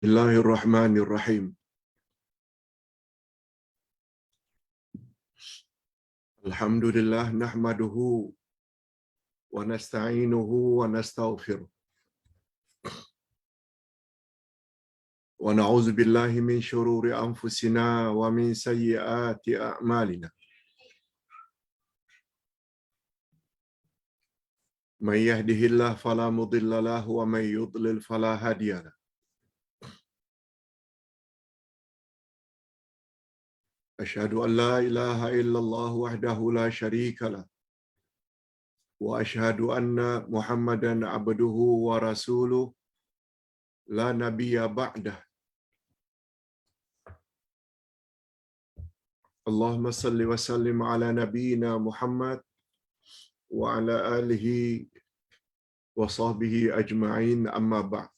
Bismillahirrahmanirrahim. Alhamdulillah nahmaduhu wa nasta'inuhu wa nastaghfiruh. Wa na'udzu billahi min shururi anfusina wa min sayyiati a'malina. May yahdihillahu fala mudilla lahu wa may yudlil fala hadiya lahu. Asyhadu an la ilaha illallah wahdahu la syarika lah. Wa asyhadu anna Muhammadan abduhu wa rasuluh la nabiyya ba'dah. Allahumma salli wa sallim ala nabiyyina Muhammad wa ala alihi wa sahbihi ajma'in amma ba'd.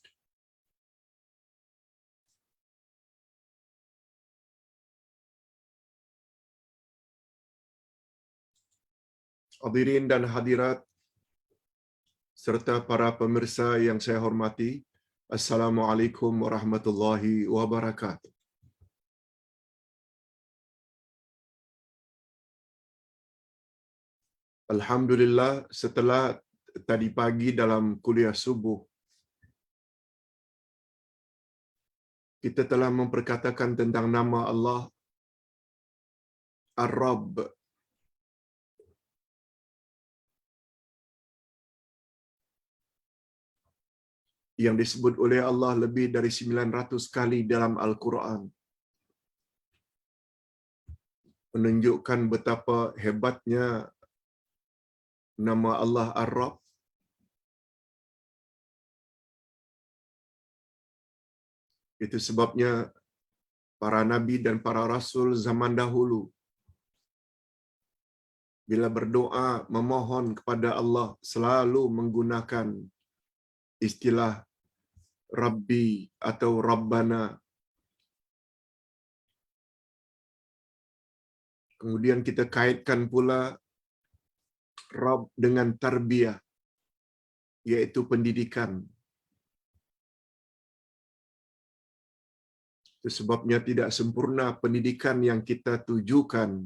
Hadirin dan hadirat serta para pemirsa yang saya hormati, Assalamualaikum warahmatullahi wabarakatuh. Alhamdulillah, setelah tadi pagi dalam kuliah subuh kita telah memperkatakan tentang nama Allah Ar-Rabb. Yang disebut oleh Allah lebih dari 900 kali dalam Al-Quran. Menunjukkan betapa hebatnya nama Allah Ar-Rabb. Itu sebabnya para nabi dan para rasul zaman dahulu bila berdoa memohon kepada Allah selalu menggunakan istilah Rabbi atau Rabbana. Kemudian kita kaitkan pula Rabb dengan tarbiyah, yaitu pendidikan. Itu sebabnya tidak sempurna pendidikan yang kita tujukan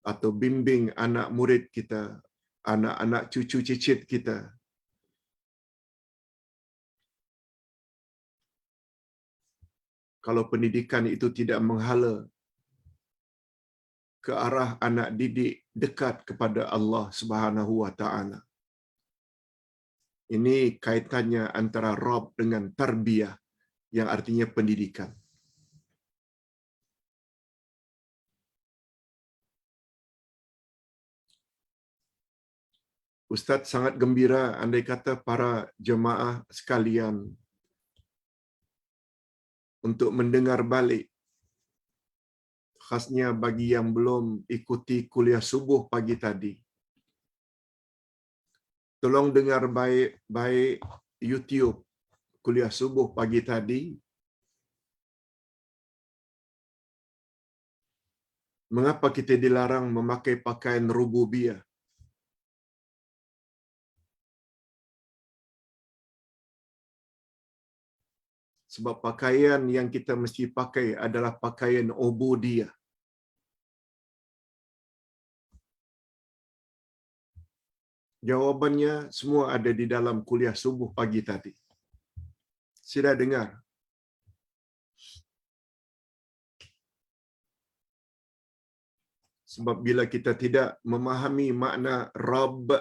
atau bimbing anak murid kita, anak-anak cucu cicit kita. Kalau pendidikan itu tidak menghala ke arah anak didik dekat kepada Allah Subhanahu wa taala. Ini kaitannya antara Rabb dengan tarbiyah yang artinya pendidikan. Ustaz sangat gembira andai kata para jemaah sekalian untuk mendengar balik, khasnya bagi yang belum ikuti kuliah subuh pagi tadi. Tolong dengar baik-baik YouTube kuliah subuh pagi tadi. Mengapa kita dilarang memakai pakaian rububiyah? Sebab pakaian yang kita mesti pakai adalah pakaian ubudiyah. Jawabannya semua ada di dalam kuliah subuh pagi tadi. Sila dengar. Sebab bila kita tidak memahami makna Rabb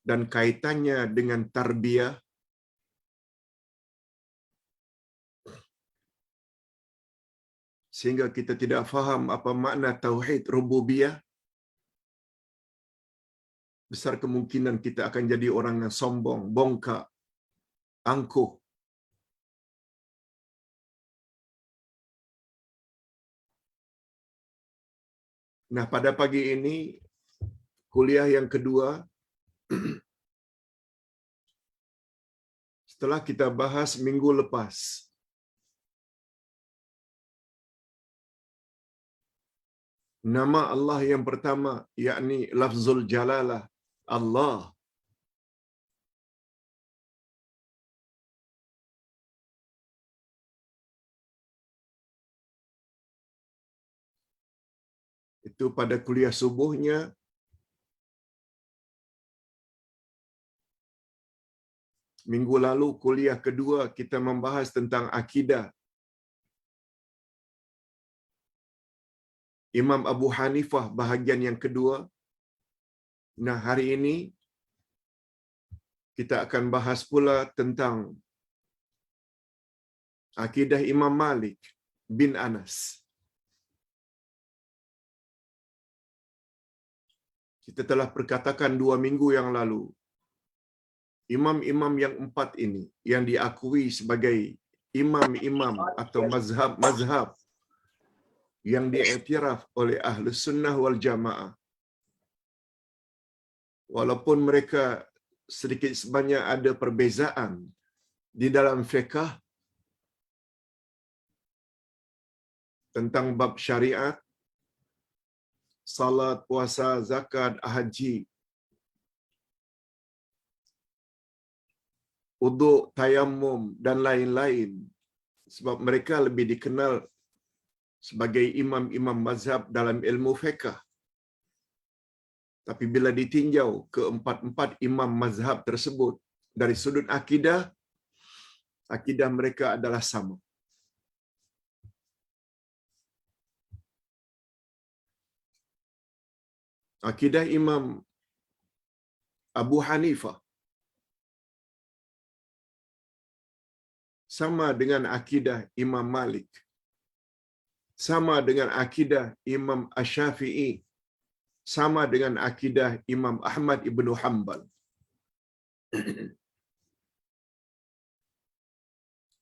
dan kaitannya dengan tarbiyah, sehingga kita tidak faham apa makna tauhid rububiyah, besar kemungkinan kita akan jadi orang yang sombong, bongkak, angkuh. Nah, pada pagi ini kuliah yang kedua setelah kita bahas minggu lepas nama Allah yang pertama, yakni lafzul jalalah Allah. Itu pada kuliah subuhnya. Minggu lalu kuliah kedua kita membahas tentang akidah Imam Abu Hanifah bahagian yang kedua. Nah, hari ini kita akan bahas pula tentang akidah Imam Malik bin Anas. Kita telah perkatakan 2 minggu yang lalu, imam-imam yang 4 ini yang diakui sebagai imam-imam atau mazhab-mazhab yang diiktiraf oleh Ahlus Sunnah wal Jamaah. Walaupun mereka sedikit sebanyak ada perbezaan di dalam fiqh tentang bab syariat, salat, puasa, zakat, haji, wuduk, tayammum dan lain-lain. Sebab mereka lebih dikenal sebagai imam-imam mazhab dalam ilmu fiqh. Tapi bila ditinjau keempat-empat imam mazhab tersebut dari sudut akidah, akidah mereka adalah sama. Akidah Imam Abu Hanifah sama dengan akidah Imam Malik, sama dengan akidah Imam Asy-Syafi'i, sama dengan akidah Imam Ahmad ibnu Hanbal.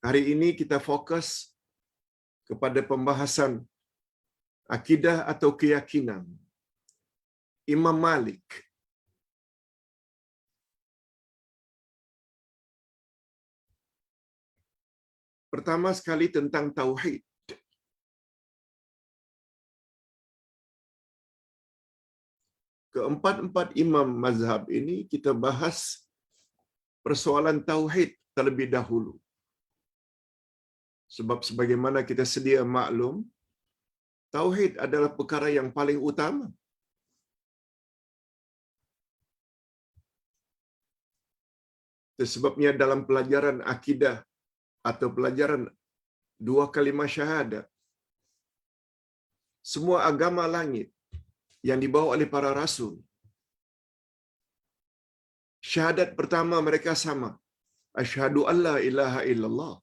Hari ini kita fokus kepada pembahasan akidah atau keyakinan Imam Malik. Pertama sekali tentang tauhid. Keempat-empat imam mazhab ini kita bahas persoalan tauhid terlebih dahulu. Sebab sebagaimana kita sedia maklum, tauhid adalah perkara yang paling utama. Sebabnya dalam pelajaran akidah atau pelajaran 2 kalimah syahadat, semua agama langit yang dibawa oleh para rasul, syahadat pertama mereka sama. Asyhadu an la ilaha illallah.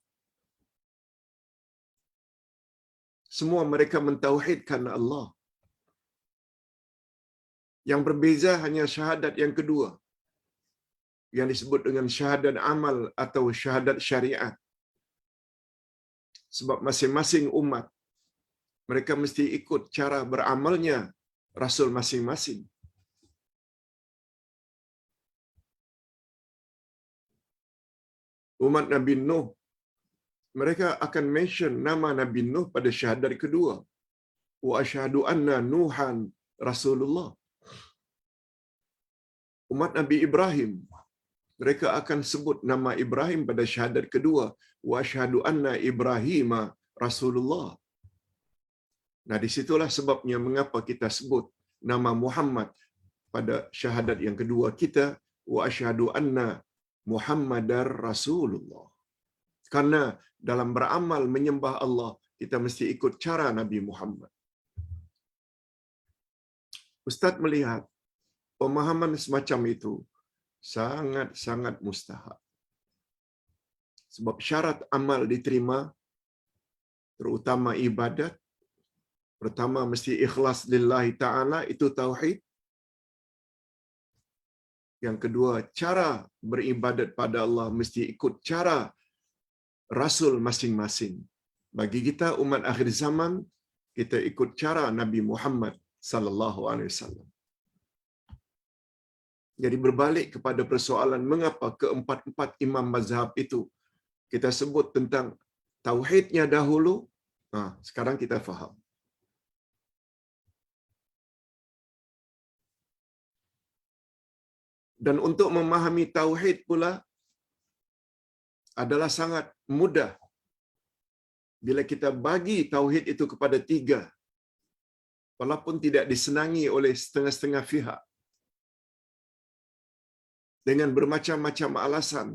Semua mereka mentauhidkan Allah. Yang berbeza hanya syahadat yang kedua, yang disebut dengan syahadat amal atau syahadat syariat. Sebab masing-masing umat, mereka mesti ikut cara beramalnya Rasul masing-masing. Umat Nabi Nuh, mereka akan mention nama Nabi Nuh pada syahadat kedua. Wa asyhadu anna Nuhan Rasulullah. Umat Nabi Ibrahim, mereka akan sebut nama Ibrahim pada syahadat kedua. Wa asyhadu anna Ibrahim Rasulullah. Nah, disitulah sebabnya mengapa kita sebut nama Muhammad pada syahadat yang kedua kita. Wa asyhadu anna Muhammadar Rasulullah. Karena dalam beramal menyembah Allah, kita mesti ikut cara Nabi Muhammad. Ustaz melihat pemahaman semacam itu sangat-sangat mustahab. Sebab syarat amal diterima, terutama ibadat, pertama mesti ikhlas lillahi ta'ala, itu tauhid. Yang kedua, cara beribadat pada Allah mesti ikut cara Rasul masing-masing. Bagi kita umat akhir zaman, kita ikut cara Nabi Muhammad sallallahu alaihi wasallam. Jadi berbalik kepada persoalan mengapa keempat-empat imam mazhab itu kita sebut tentang tauhidnya dahulu. Sekarang kita faham. Dan untuk memahami tauhid pula adalah sangat mudah bila kita bagi tauhid itu kepada 3. walaupun tidak disenangi oleh setengah-setengah pihak, dengan bermacam-macam alasan,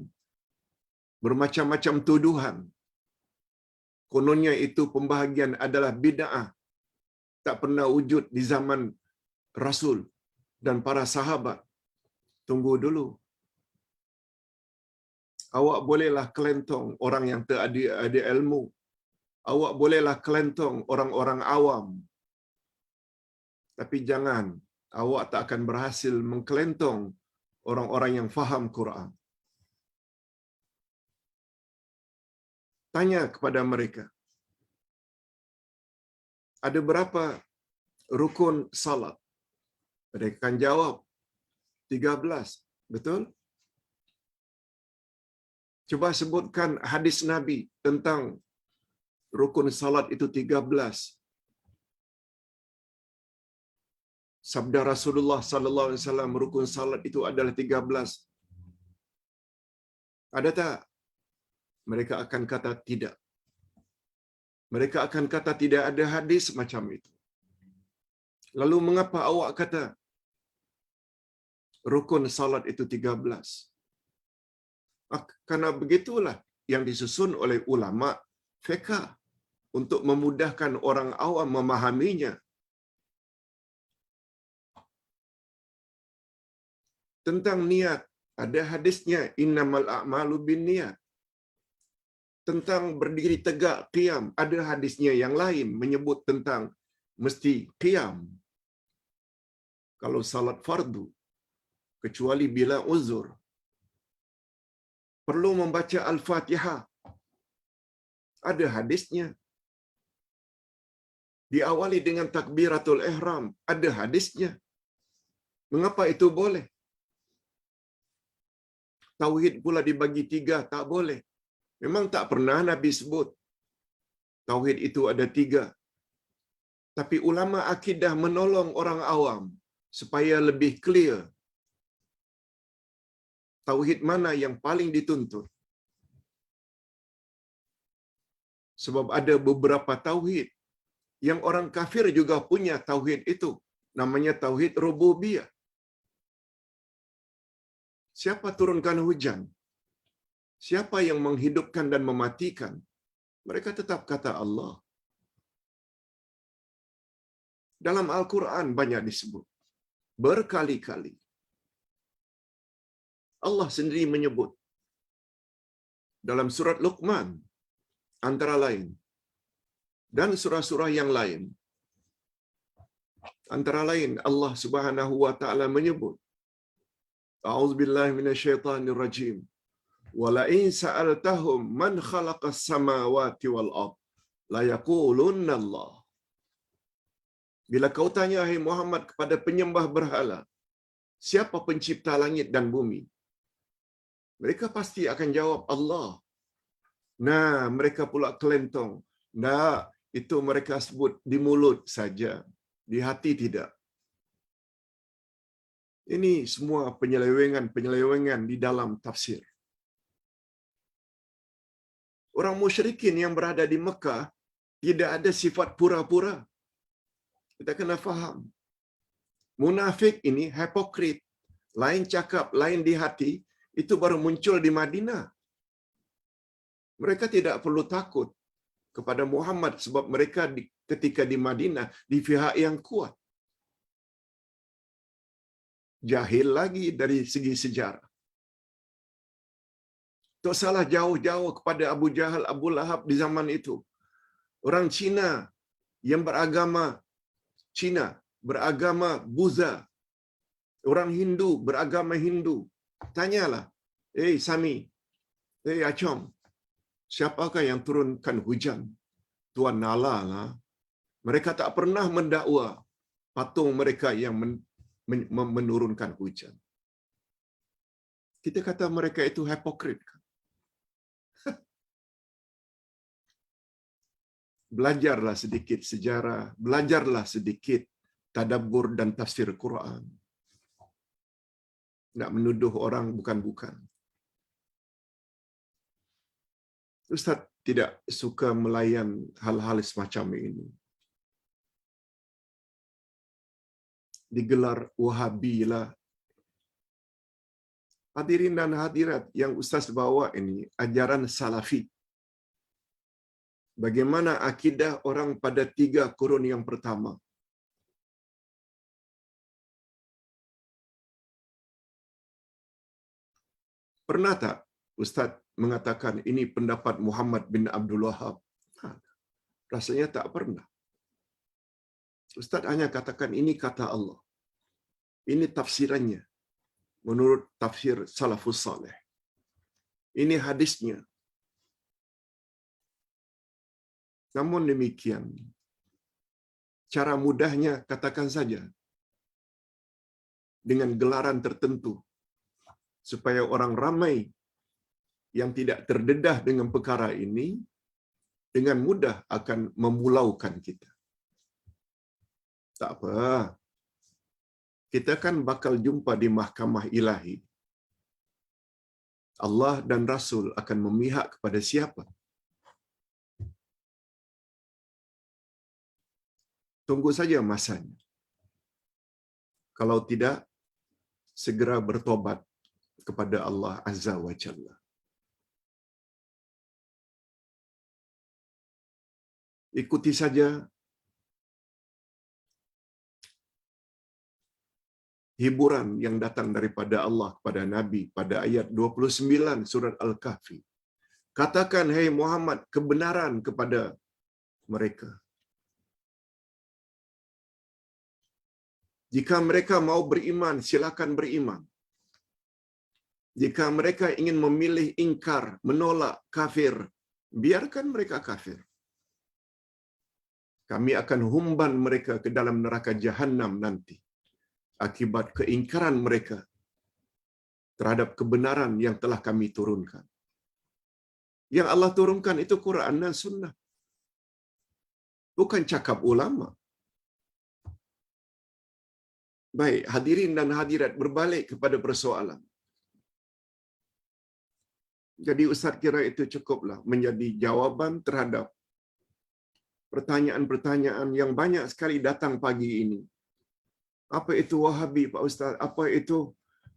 bermacam-macam tuduhan. Kononnya itu pembahagian adalah bid'ah, tak pernah wujud di zaman Rasul dan para sahabat. Tunggu dulu. Awak bolehlah kelentong orang yang tak ada ilmu. Awak bolehlah kelentong orang-orang awam. Tapi jangan, awak tak akan berhasil mengkelentong orang-orang yang faham Quran. Tanya kepada mereka, ada berapa rukun salat? Mereka akan jawab, 13. Betul? Cuba sebutkan hadis Nabi tentang rukun salat itu 13. Sabda Rasulullah sallallahu alaihi wasallam, rukun salat itu adalah 13. Ada tak? Mereka akan kata tidak. Mereka akan kata tidak ada hadis macam itu. Lalu mengapa awak kata rukun salat itu 13? Karena begitulah yang disusun oleh ulama fiqh untuk memudahkan orang awam memahaminya. Tentang niat, ada hadisnya, innamal a'malu binniyat. Tentang berdiri tegak qiyam, ada hadisnya yang lain menyebut tentang mesti qiyam. Kalau salat fardu, kecuali bila uzur, perlu membaca Al-Fatihah. Ada hadisnya. Diawali dengan takbiratul ihram, ada hadisnya. Mengapa itu boleh? Tauhid pula dibagi 3, tak boleh. Memang tak pernah Nabi sebut tauhid itu ada 3. Tapi ulama akidah menolong orang awam supaya lebih clear. Tauhid mana yang paling dituntut? Sebab ada beberapa tauhid yang orang kafir juga punya tauhid itu. Namanya tauhid rububiyah. Siapa turunkan hujan? Siapa yang menghidupkan dan mematikan? Mereka tetap kata Allah. Dalam Al-Quran banyak disebut. Berkali-kali. Allah sendiri menyebut. Dalam surat Luqman, antara lain. Dan surah-surah yang lain. Antara lain, Allah Subhanahu wa ta'ala menyebut. A'udzubillahi minasyaitanirrajim. Wala'in sa'altahum man khalaqas samawati wal ard la yaqulunna Allah. Bila kau tanya, hai Muhammad, kepada penyembah berhala, siapa pencipta langit dan bumi? Mereka pasti akan jawab Allah. Nah, mereka pula kelentong. Nah, itu mereka sebut di mulut saja, di hati tidak. Ini semua penyelewengan di dalam tafsir. Orang musyrikin yang berada di Mekah tidak ada sifat pura-pura. Kita kena faham. Munafik ini hipokrit. Lain cakap, lain di hati, itu baru muncul di Madinah. Mereka tidak perlu takut kepada Muhammad sebab mereka ketika di Madinah di pihak yang kuat. Jahil lagi dari segi sejarah. Tak salah jauh-jauh kepada Abu Jahal, Abu Lahab di zaman itu. Orang Cina yang beragama Cina, beragama Buddha. Orang Hindu beragama Hindu. Tanyalah, Sami, Acong, siapakah yang turunkan hujan? Tuan Nala lah. Mereka tak pernah mendakwa patung mereka yang menurunkan hujan. Kita kata mereka itu hipokrit. Belajarlah sedikit sejarah, belajarlah sedikit tadabbur dan tafsir Quran. Nak menuduh orang bukan-bukan. Ustaz tidak suka melayan hal-hal semacam ini. digelar Wahabi lah. Hadirin dan hadirat, yang Ustaz bawa ini ajaran Salafi. Bagaimana akidah orang pada 3 kurun yang pertama. Pernah tak Ustaz mengatakan ini pendapat Muhammad bin Abdul Wahab? Rasanya tak pernah. Ustaz hanya katakan ini kata Allah. Ini tafsirannya menurut tafsir Salafus Saleh. Ini hadisnya. Namun demikian, cara mudahnya katakan saja dengan gelaran tertentu supaya orang ramai yang tidak terdedah dengan perkara ini dengan mudah akan memulaukan kita. Tak apa. Kita kan bakal jumpa di mahkamah ilahi. Allah dan Rasul akan memihak kepada siapa? Tunggu saja masanya. Kalau tidak, segera bertobat kepada Allah Azza wa Jalla. Ikuti saja hiburan yang datang daripada Allah kepada Nabi pada ayat 29 surat Al-Kahfi. Katakan, hai Muhammad, kebenaran kepada mereka. Jika mereka mau beriman, silakan beriman. Jika mereka ingin memilih ingkar, menolak, kafir, biarkan mereka kafir. Kami akan humban mereka ke dalam neraka Jahannam nanti akibat keingkaran mereka terhadap kebenaran yang telah kami turunkan. Yang Allah turunkan itu Quran dan Sunnah. Bukan cakap ulama. Baik, hadirin dan hadirat, berbalik kepada persoalan. Jadi Ustaz kira itu cukuplah menjadi jawaban terhadap pertanyaan-pertanyaan yang banyak sekali datang pagi ini. Apa itu Wahabi, Pak Ustaz? Apa itu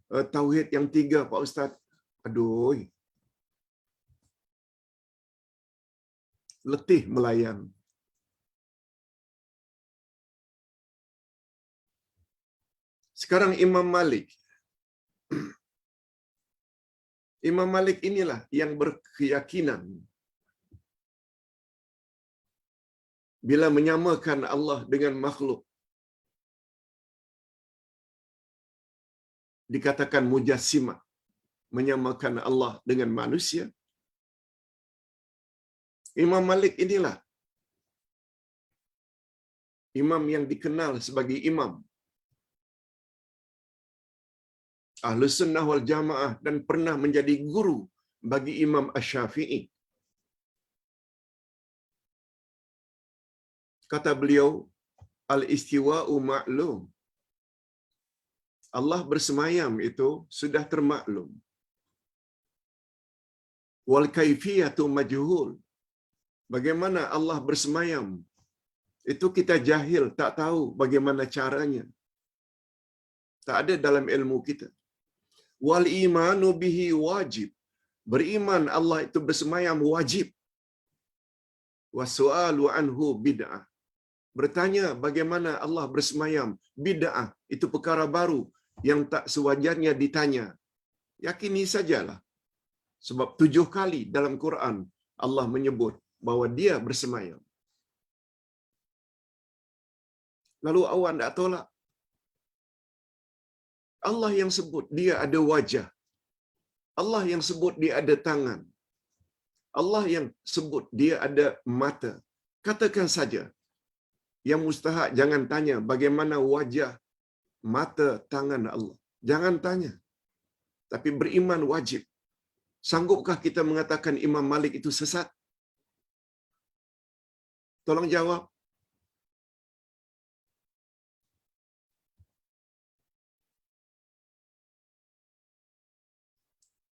Tauhid yang 3, Pak Ustaz? Aduh, letih melayan. Sekarang Imam Malik. Imam Malik inilah yang berkeyakinan bila menyamakan Allah dengan makhluk dikatakan mujassimah, menyamakan Allah dengan manusia. Imam Malik inilah imam yang dikenal sebagai imam Ahlus Sunnah wal Jamaah dan pernah menjadi guru bagi Imam Asy-Syafi'i. Kata beliau, al-istiwa'u ma'lum. Allah bersemayam itu sudah termaklum. Wal kaifiyatu majhul. Bagaimana Allah bersemayam itu kita jahil, tak tahu bagaimana caranya. Tak ada dalam ilmu kita. Wal imanu bihi wajib. Beriman Allah itu bersemayam wajib. Wasu'alu anhu bid'ah. Bertanya bagaimana Allah bersemayam bid'ah, itu perkara baru yang tak sewajarnya ditanya. Yakini sajalah. Sebab 7 kali dalam Quran Allah menyebut bahawa dia bersemayam. Lalu awak tak tolak. Allah yang sebut dia ada wajah. Allah yang sebut dia ada tangan. Allah yang sebut dia ada mata. Katakan saja. Yang mustahak jangan tanya bagaimana wajah, mata, tangan Allah. Jangan tanya. Tapi beriman wajib. Sanggupkah kita mengatakan Imam Malik itu sesat? Tolong jawab.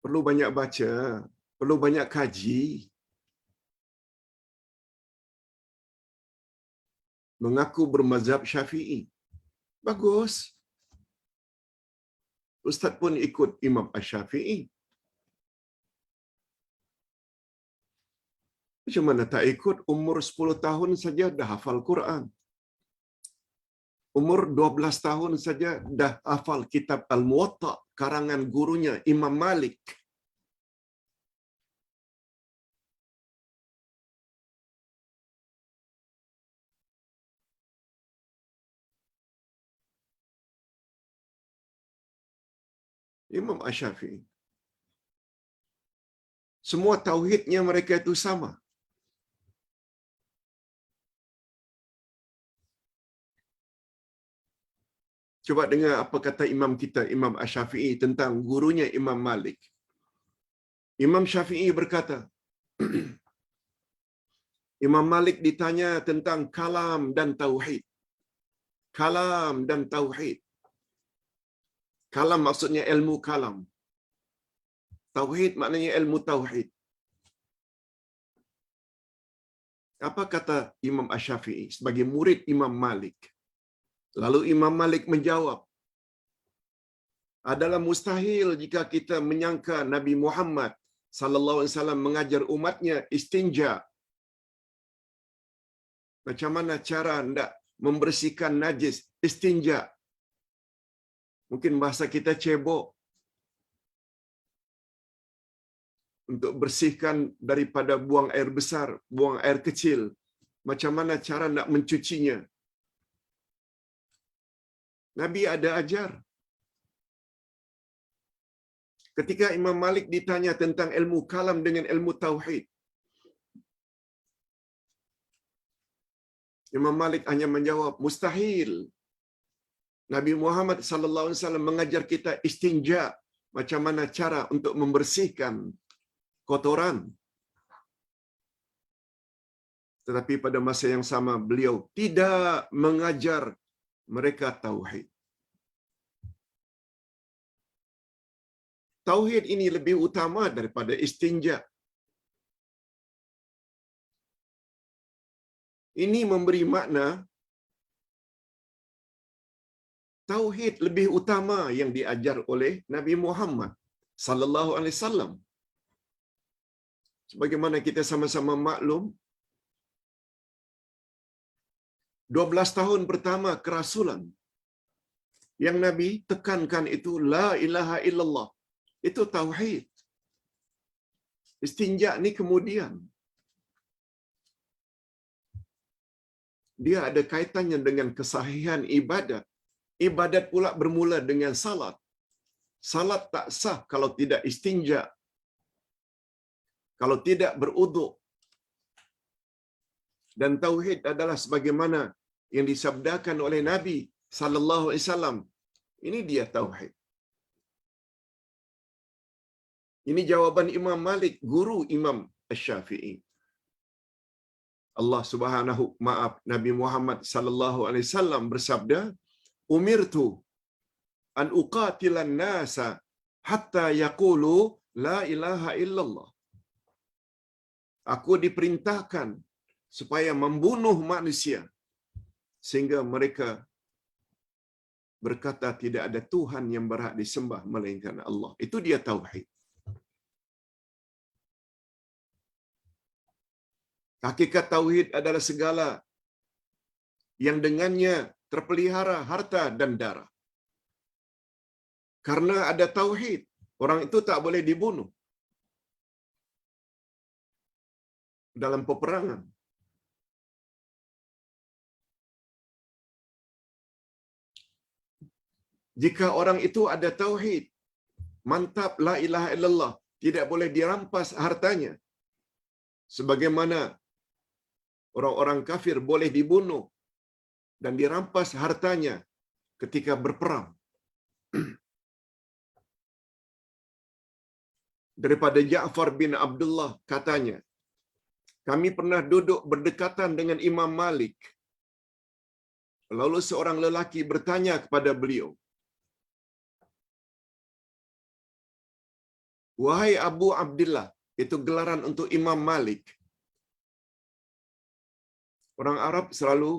Perlu banyak baca, perlu banyak kaji. Mengaku bermazhab Syafi'i. Bagus. Ustaz pun ikut Imam Asy-Syafi'i. Macam mana tak ikut? Umur 10 tahun saja dah hafal Quran. Umur 12 tahun saja dah hafal kitab Al-Muwatta, karangan gurunya Imam Malik. Imam Asy-Syafi'i. Semua tauhidnya mereka itu sama. Coba dengar apa kata imam kita, Imam Asy-Syafi'i, tentang gurunya Imam Malik. Imam Syafi'i berkata, Imam Malik ditanya tentang kalam dan tauhid. Kalam dan tauhid. Kalam maksudnya ilmu kalam. Tauhid maknanya ilmu tauhid. Apa kata Imam Asy-Syafi'i sebagai murid Imam Malik? Lalu Imam Malik menjawab, adalah mustahil jika kita menyangka Nabi Muhammad sallallahu alaihi wasallam mengajar umatnya istinja. Macam mana cara hendak membersihkan najis, istinja. Mungkin bahasa kita cebok. Untuk bersihkan daripada buang air besar, buang air kecil. Macam mana cara nak mencucinya? Nabi ada ajar. Ketika Imam Malik ditanya tentang ilmu kalam dengan ilmu tauhid, Imam Malik hanya menjawab, mustahil. Nabi Muhammad sallallahu alaihi wasallam mengajar kita istinja, macam mana cara untuk membersihkan kotoran. Tetapi pada masa yang sama beliau tidak mengajar mereka tauhid. Tauhid ini lebih utama daripada istinja. Ini memberi makna tauhid lebih utama yang diajar oleh Nabi Muhammad sallallahu alaihi wasallam. Sebagaimana kita sama-sama maklum, 12 tahun pertama kerasulan yang Nabi tekankan itu la ilaha illallah. Itu tauhid. Istinja ni kemudian. Dia ada kaitannya dengan kesahihan ibadat. Ibadat pula bermula dengan salat. Salat tak sah kalau tidak istinja. Kalau tidak beruduk. Dan tauhid adalah sebagaimana yang disabdakan oleh Nabi sallallahu alaihi wasallam. Ini dia tauhid. Ini jawaban Imam Malik, guru Imam Asy-Syafi'i. Allah Subhanahu Nabi Muhammad sallallahu alaihi wasallam bersabda, "Umirtu an uqatilan nasa hatta yaqulu la ilaha illallah." Aku diperintahkan supaya membunuh manusia sehingga mereka berkata tidak ada Tuhan yang berhak disembah melainkan Allah. Itu dia tauhid. Hakikat tauhid adalah segala yang dengannya terpelihara harta dan darah. Karena ada tauhid, orang itu tak boleh dibunuh dalam peperangan. Jika orang itu ada tauhid, mantap la ilaha illallah, tidak boleh dirampas hartanya. Sebagaimana orang-orang kafir boleh dibunuh dan dirampas hartanya ketika berperang. Daripada Ja'far bin Abdullah katanya, kami pernah duduk berdekatan dengan Imam Malik. Lalu seorang lelaki bertanya kepada beliau, "Wahai Abu Abdullah," itu gelaran untuk Imam Malik. Orang Arab selalu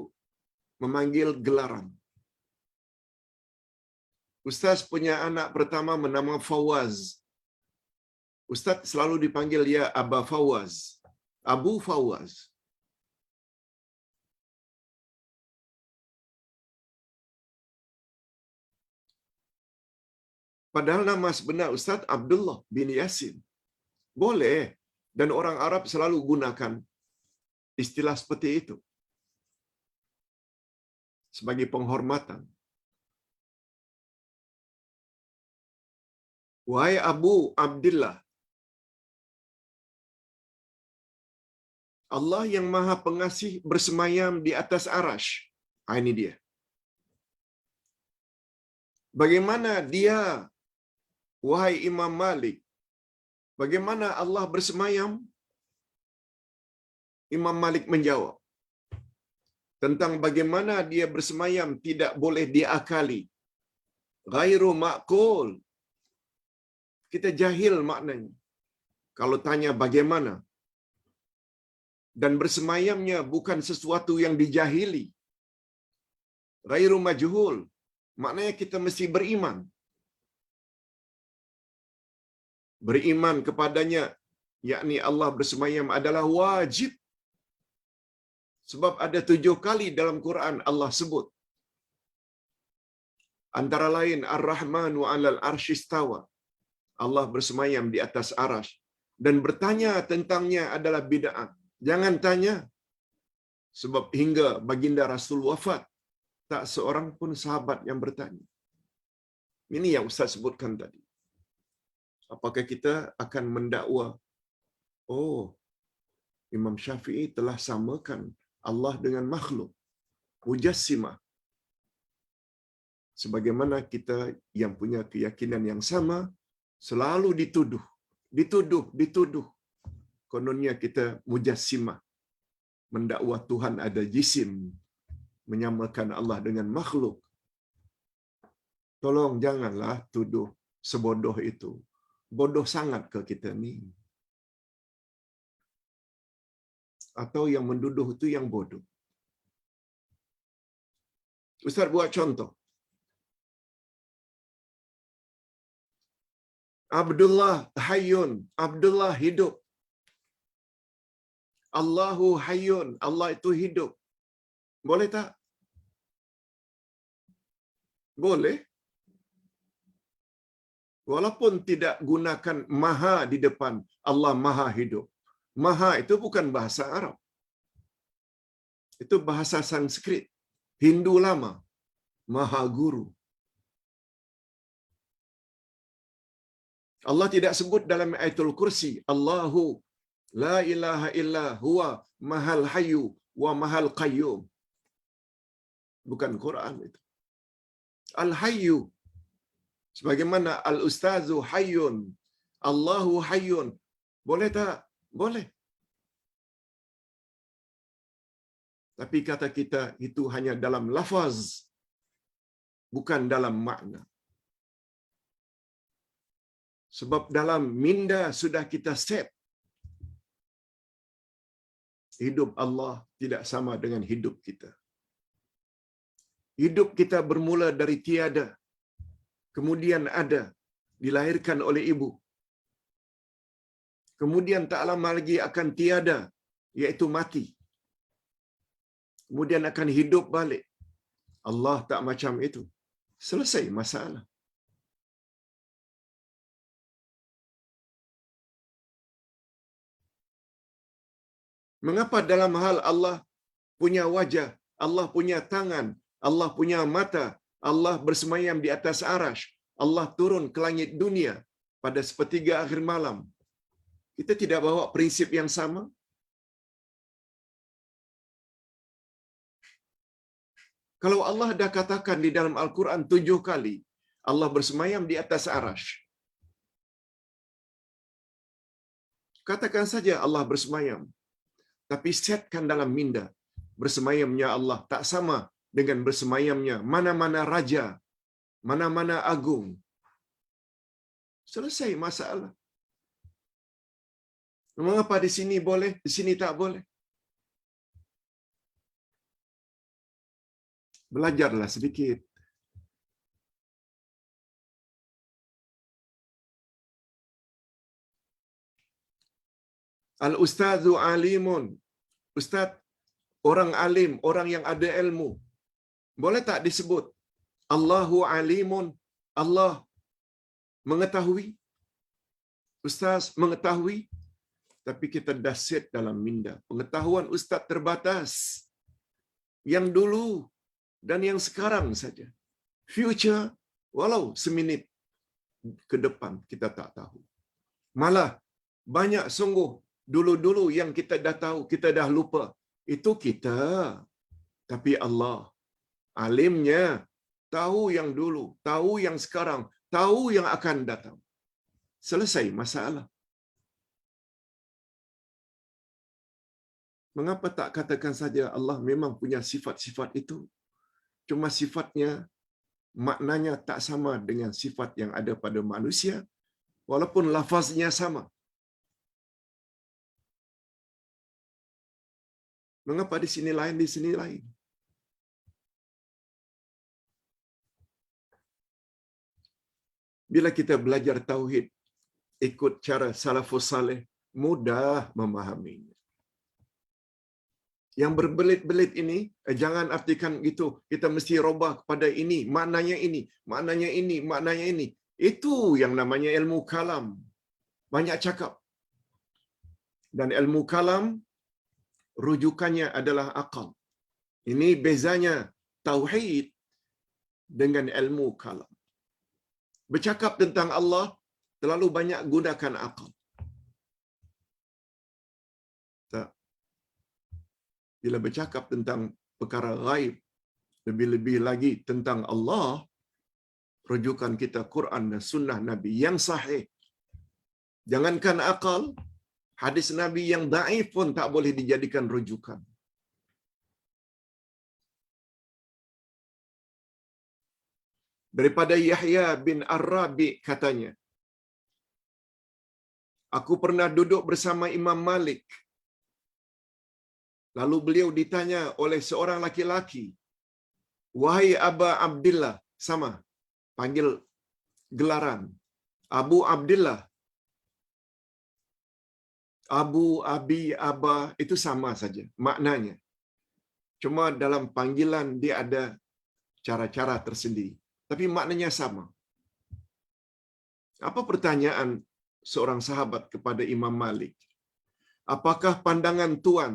memanggil gelaran. Ustaz punya anak pertama bernama Fawaz. Ustaz selalu dipanggil dia Aba Fawaz. Abu Fawaz. Padahal nama sebenar Ustaz Abdullah bin Yasin. Boleh. Dan orang Arab selalu gunakan istilah seperti itu sebagai penghormatan. Wahai Abu Abdullah, Allah yang Maha Pengasih bersemayam di atas arash. Ini dia. Bagaimana dia, wahai Imam Malik? Bagaimana Allah bersemayam? Imam Malik menjawab. Tentang bagaimana dia bersemayam tidak boleh diakali. Ghairu ma'qul. Kita jahil maknanya. Kalau tanya bagaimana. Dan bersemayamnya bukan sesuatu yang dijahili. Ghairu majhul. Maknanya kita mesti beriman. Beriman kepadanya, yakni Allah bersemayam adalah wajib. Sebab ada 7 kali dalam Quran Allah sebut. Antara lain Ar-Rahmanu 'alal arsy istawa. Allah bersemayam di atas arash. Dan bertanya tentangnya adalah bid'ah. Jangan tanya. Sebab hingga baginda Rasul wafat, tak seorang pun sahabat yang bertanya. Ini yang Ustaz sebutkan tadi. Apakah kita akan mendakwa, oh, Imam Syafi'i telah samakan Allah dengan makhluk, mujassimah. Sebagaimana kita yang punya keyakinan yang sama, selalu dituduh. Kononnya kita mujassimah, mendakwa Tuhan ada jisim, menyamakan Allah dengan makhluk. Tolong janganlah tuduh sebodoh itu. Bodoh sangat ke kita ni? Atau yang menduduh itu yang bodoh? Ustaz buat contoh. Abdullah hayyun, Abdullah hidup. Allahu hayyun, Allah itu hidup. Boleh tak? Boleh. Walaupun tidak gunakan maha di depan, Allah maha hidup. Maha itu bukan bahasa Arab. Itu bahasa Sanskrit. Hindu lama. Maha guru. Allah tidak sebut dalam ayatul kursi, Allahu la ilaha illa huwa mahal hayyu wa mahal qayyum. Bukan Quran itu. Al-hayyu. Sebagaimana al-ustazu hayyun, Allahu hayyun. Boleh tak? Boleh. Tapi kata kita itu hanya dalam lafaz, bukan dalam makna. Sebab dalam minda sudah kita set. Hidup Allah tidak sama dengan hidup kita. Hidup kita bermula dari tiada, kemudian ada, dilahirkan oleh ibu. Kemudian tak lama lagi akan tiada, iaitu mati. Kemudian akan hidup balik. Allah tak macam itu. Selesai masalah. Mengapa dalam hal Allah punya wajah, Allah punya tangan, Allah punya mata, Allah bersemayam di atas arash, Allah turun ke langit dunia pada sepertiga akhir malam, kita tidak bawa prinsip yang sama? Kalau Allah dah katakan di dalam Al-Quran 7 kali, Allah bersemayam di atas arash. Katakan saja Allah bersemayam. Tapi setkan dalam minda, bersemayamnya Allah tak sama dengan bersemayamnya mana-mana raja, mana-mana agung. Selesai masalah. Mengapa di sini boleh, di sini tak boleh? Belajarlah sedikit. Al-ustazu alimun. Ustaz orang alim, orang yang ada ilmu. Boleh tak disebut Allahu alimun? Allah mengetahui. Ustaz mengetahui. Tapi kita dah set dalam minda. Pengetahuan ustaz terbatas. Yang dulu dan yang sekarang saja. Future, walau seminit ke depan kita tak tahu. Malah banyak sungguh dulu-dulu yang kita dah tahu, kita dah lupa. Itu kita. Tapi Allah alimnya, tahu yang dulu, tahu yang sekarang, tahu yang akan datang. Selesai masalah. Mengapa tak katakan saja Allah memang punya sifat-sifat itu? Cuma sifatnya, maknanya tak sama dengan sifat yang ada pada manusia, walaupun lafaznya sama. Mengapa di sini lain, di sini lain? Bila kita belajar tauhid, ikut cara salafus saleh, mudah memahaminya. Yang berbelit-belit ini, jangan artikan gitu, kita mesti robah kepada ini, maknanya ini, maknanya ini, maknanya ini. Itu yang namanya ilmu kalam. Banyak cakap. Dan ilmu kalam, rujukannya adalah akal. Ini bezanya tauhid dengan ilmu kalam. Bercakap tentang Allah, terlalu banyak gunakan akal. Tak. Bila bercakap tentang perkara ghaib, lebih-lebih lagi tentang Allah, rujukan kita Quran dan sunnah Nabi yang sahih. Jangankan akal, hadis Nabi yang dhaif pun tak boleh dijadikan rujukan. Daripada Yahya bin Ar-Rabi katanya, aku pernah duduk bersama Imam Malik. Lalu beliau ditanya oleh seorang laki-laki, wahai Aba Abdillah, sama, panggil gelaran, Abu Abdillah. Abu, Abi, Aba, itu sama saja maknanya. Cuma dalam panggilan dia ada cara-cara tersendiri. Tapi maknanya sama. Apa pertanyaan seorang sahabat kepada Imam Malik? Apakah pandangan Tuan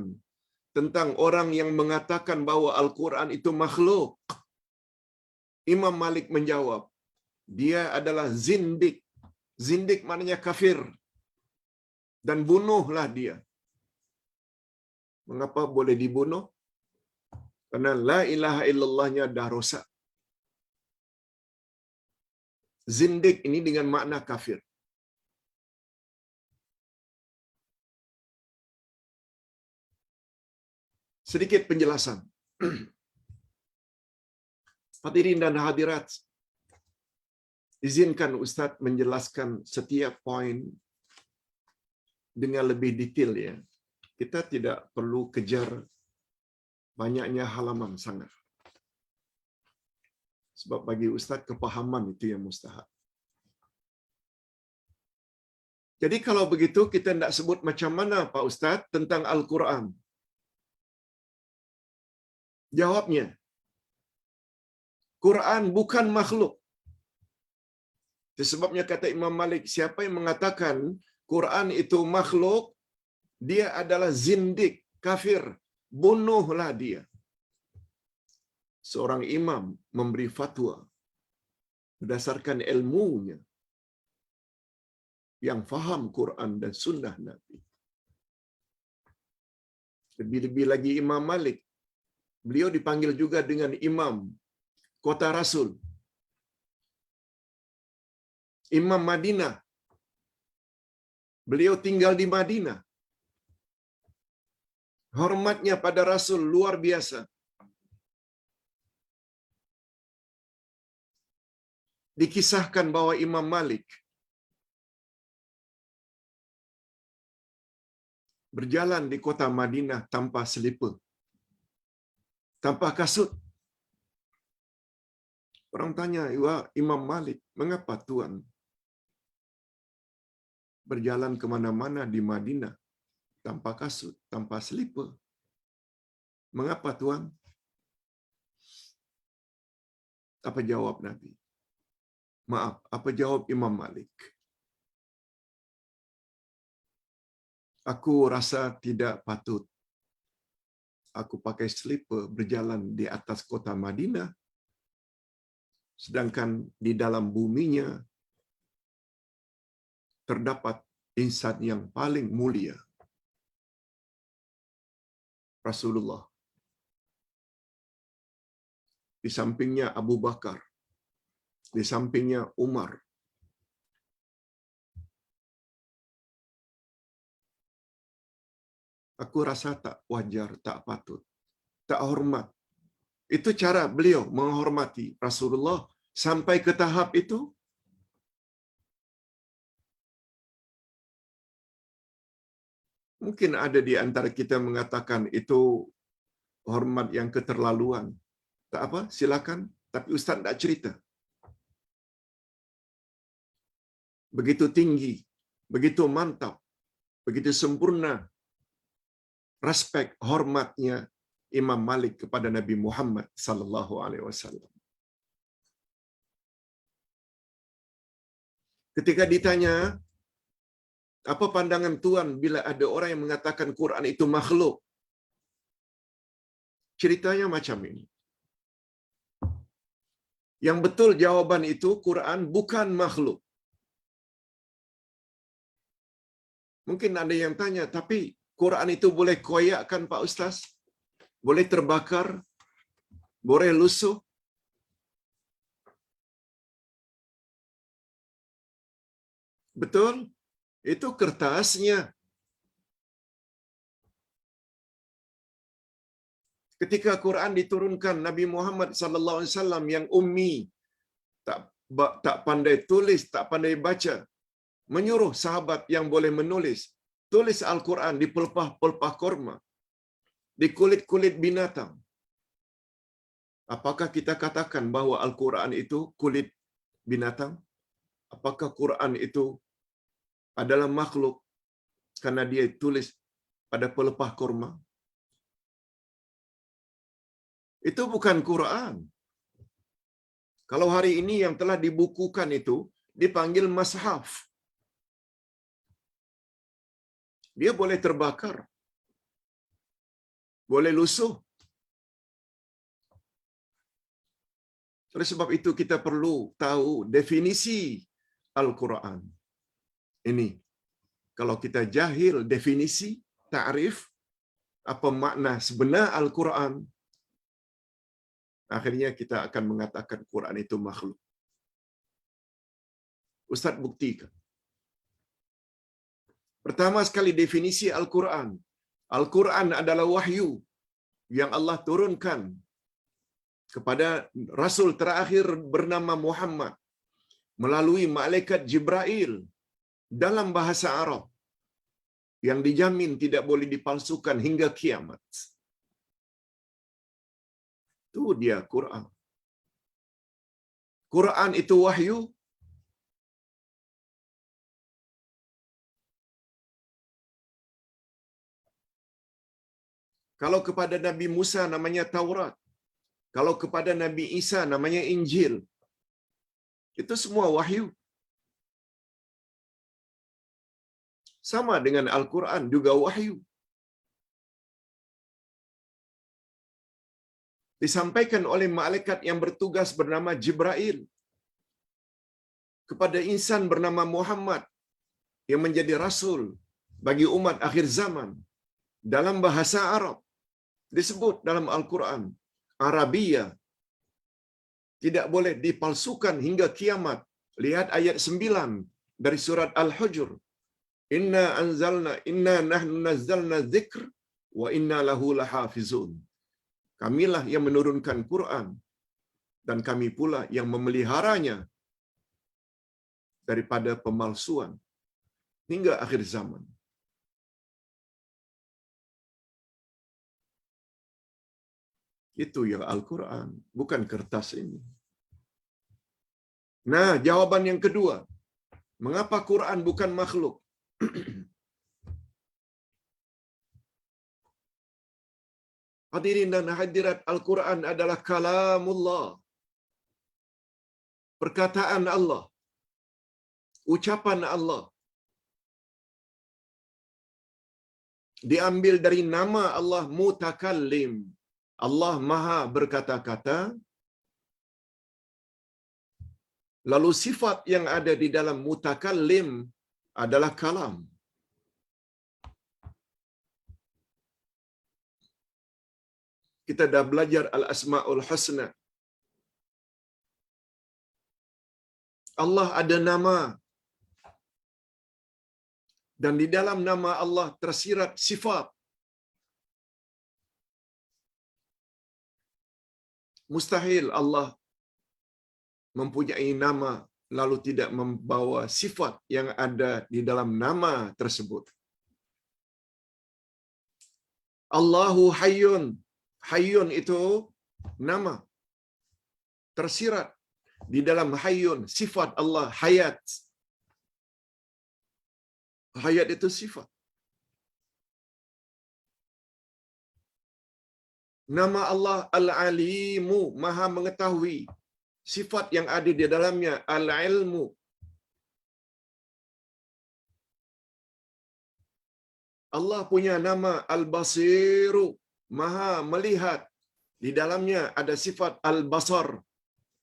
tentang orang yang mengatakan bahawa Al-Quran itu makhluk? Imam Malik menjawab, dia adalah zindik. Zindik maknanya kafir. Dan bunuhlah dia. Mengapa boleh dibunuh? Karena la ilaha illallahnya dah rosak. Zindik ini dengan makna kafir. Sedikit penjelasan. Hadirin dan hadirat, izinkan Ustaz menjelaskan setiap poin dengan lebih detail ya. Kita tidak perlu kejar banyaknya halaman sangat. Sebab bagi Ustaz kepahaman itu yang mustahak. Jadi kalau begitu kita nak sebut macam mana Pak Ustaz tentang Al-Quran? Jawabnya, Quran bukan makhluk. Itu sebabnya kata Imam Malik, siapa yang mengatakan Quran itu makhluk, dia adalah zindik, kafir. Bunuhlah dia. Seorang imam memberi fatwa berdasarkan ilmunya yang faham Quran dan sunnah Nabi. Lebih-lebih lagi Imam Malik, beliau dipanggil juga dengan Imam Kota Rasul, Imam Madinah. Beliau tinggal di Madinah. Hormatnya pada Rasul luar biasa. Dikisahkan bahwa Imam Malik berjalan di kota Madinah tanpa selipar, tanpa kasut. Orang tanya, wah Imam Malik, mengapa Tuan berjalan ke mana-mana di Madinah tanpa kasut, tanpa slipper. Mengapa Tuan? Apa jawab Nabi? Maaf, apa jawab Imam Malik? Aku rasa tidak patut aku pakai slipper berjalan di atas kota Madinah, sedangkan di dalam buminya terdapat insan yang paling mulia, Rasulullah. Di sampingnya Abu Bakar, di sampingnya Umar. Aku rasa tak wajar, tak patut, tak hormat. Itu cara beliau menghormati Rasulullah sampai ke tahap itu. Mungkin ada di antara kita mengatakan itu hormat yang keterlaluan. Tak apa, silakan. Tapi Ustaz tak cerita. Begitu tinggi, begitu mantap, begitu sempurna respek hormatnya Imam Malik kepada Nabi Muhammad sallallahu alaihi wasallam. Ketika ditanya, apa pandangan Tuan bila ada orang yang mengatakan Quran itu makhluk? Ceritanya macam ini. Yang betul jawaban itu Quran bukan makhluk. Mungkin ada yang tanya, tapi Quran itu boleh koyakkan Pak Ustaz? Boleh terbakar? Boleh lusuh? Betul? Itu kertasnya. Ketika Quran diturunkan, Nabi Muhammad sallallahu alaihi wasallam yang ummi, tak pandai tulis, tak pandai baca, menyuruh sahabat yang boleh menulis, tulis Al-Quran di pelepah-pelepah korma, di kulit-kulit binatang. Apakah kita katakan bahwa Al-Quran itu kulit binatang? Apakah Quran itu adalah makhluk karena dia tulis pada pelepah korma? Itu bukan Quran. Kalau hari ini yang telah dibukukan itu dipanggil mashaf. Dia boleh terbakar, boleh lusuh. Oleh sebab itu kita perlu tahu definisi Al-Quran. Ini, kalau kita jahil definisi, ta'rif, apa makna sebenar Al-Quran, akhirnya kita akan mengatakan Quran itu makhluk. Ustaz buktikan. Pertama sekali definisi Al-Quran. Al-Quran adalah wahyu yang Allah turunkan kepada Rasul terakhir bernama Muhammad melalui malaikat Jibril dalam bahasa Arab yang dijamin tidak boleh dipalsukan hingga kiamat. Itu dia Quran. Quran itu wahyu. Kalau kepada Nabi Musa namanya Taurat. Kalau kepada Nabi Isa namanya Injil. Itu semua wahyu. Sama dengan Al-Quran juga wahyu. Disampaikan oleh malaikat yang bertugas bernama Jibril kepada insan bernama Muhammad yang menjadi rasul bagi umat akhir zaman dalam bahasa Arab. Disebut dalam Al-Quran Arabia, tidak boleh dipalsukan hingga kiamat. Lihat ayat 9 dari surat Al-Hujr. Inna nahnu nazzalna dzikr wa inna lahu lahafizun. Kamilah yang menurunkan Quran dan kami pula yang memeliharanya daripada pemalsuan hingga akhir zaman. Itu yang Al-Quran, bukan kertas ini. Nah, jawaban yang kedua, mengapa Quran bukan makhluk? Hadirin dan hadirat, Al-Quran adalah kalamullah. Perkataan Allah. Ucapan Allah. Diambil dari nama Allah Mutakallim. Allah Maha berkata-kata. Lalu sifat yang ada di dalam Mutakallim adalah kalam. Kita dah belajar Al-Asma'ul Husna. Allah ada nama. Dan di dalam nama Allah tersirat sifat. Mustahil Allah mempunyai nama lalu tidak membawa sifat yang ada di dalam nama tersebut. Allahu Hayyun. Hayyun itu nama. Tersirat di dalam Hayyun sifat Allah hayat. Hayat itu sifat. Nama Allah Al-Alimu, Maha mengetahui. Sifat yang ada di dalamnya Al-Ilmu. Allah punya nama Al-Basiru, Maha melihat. Di dalamnya ada sifat Al-Basar.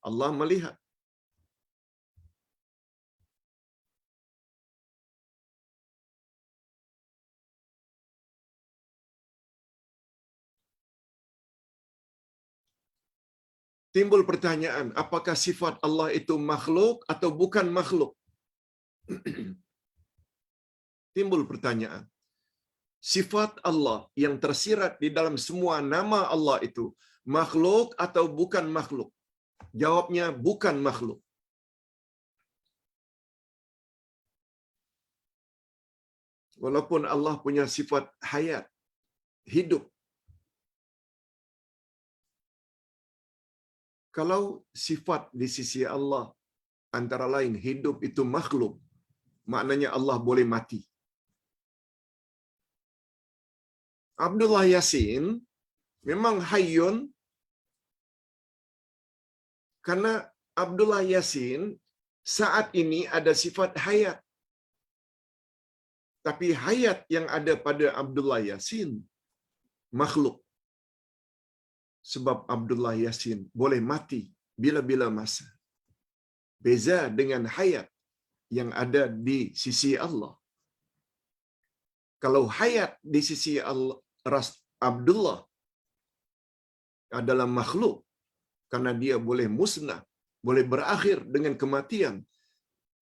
Allah melihat. Timbul pertanyaan, apakah sifat Allah itu makhluk atau bukan makhluk? Timbul pertanyaan. Sifat Allah yang tersirat di dalam semua nama Allah itu makhluk atau bukan makhluk? Jawabnya bukan makhluk. Walaupun Allah punya sifat hayat, hidup. Kalau sifat di sisi Allah antara lain hidup itu makhluk, maknanya Allah boleh mati. Abdullah Yasin memang hayyun karena Abdullah Yasin saat ini ada sifat hayat. Tapi hayat yang ada pada Abdullah Yasin makhluk. Sebab Abdullah Yasin boleh mati bila-bila masa. Beza dengan hayat yang ada di sisi Allah. Kalau hayat di sisi Allah, Abdullah adalah makhluk karena dia boleh musnah, boleh berakhir dengan kematian.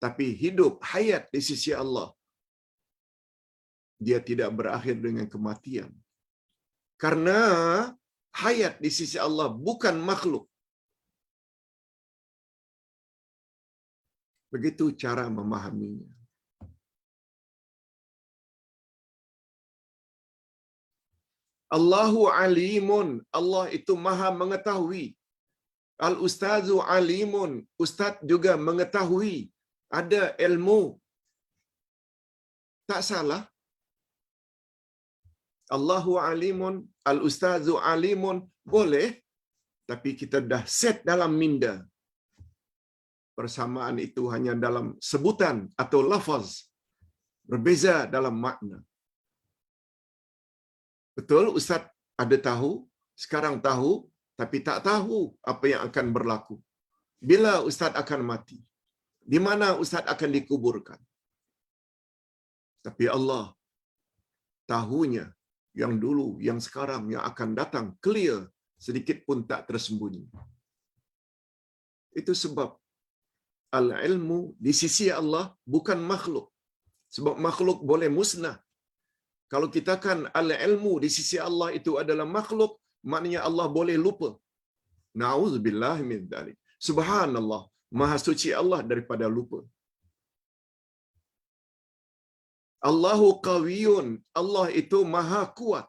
Tapi hidup hayat di sisi Allah, dia tidak berakhir dengan kematian. Karena hayat di sisi Allah bukan makhluk. Begitu cara memahaminya. Allahu alimun. Allah itu maha mengetahui. Al-ustazu alimun. Ustaz juga mengetahui. Ada ilmu. Tak salah. Allahu alimun. Al-ustazu alimun. Boleh. Tapi kita dah set dalam minda. Persamaan itu hanya dalam sebutan atau lafaz. Berbeza dalam makna. Betul, Ustaz ada tahu, sekarang tahu, tapi tak tahu apa yang akan berlaku. Bila Ustaz akan mati? Di mana Ustaz akan dikuburkan? Tapi Allah tahunya yang dulu, yang sekarang, yang akan datang, clear, sedikit pun tak tersembunyi. Itu sebab al-ilmu di sisi Allah bukan makhluk. Sebab makhluk boleh musnah. Kalau kita kan al-ilmu di sisi Allah itu adalah makhluk, maknanya Allah boleh lupa. Na'udzubillah min dzalik. Subhanallah, maha suci Allah daripada lupa. Allahu qawiyun, Allah itu maha kuat.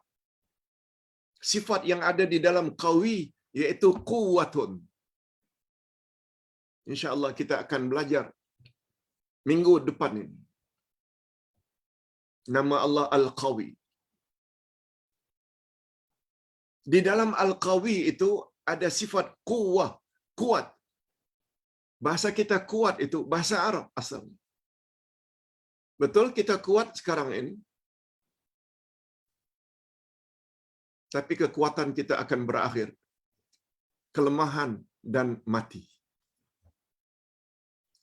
Sifat yang ada di dalam qawi iaitu quwwatun. Insya-Allah kita akan belajar minggu depan ini. Nama Allah Al-Qawi. Di dalam Al-Qawi itu ada sifat quwwah, kuat. Bahasa kita kuat itu bahasa Arab asalnya. Betul kita kuat sekarang ini, tapi kekuatan kita akan berakhir. Kelemahan dan mati.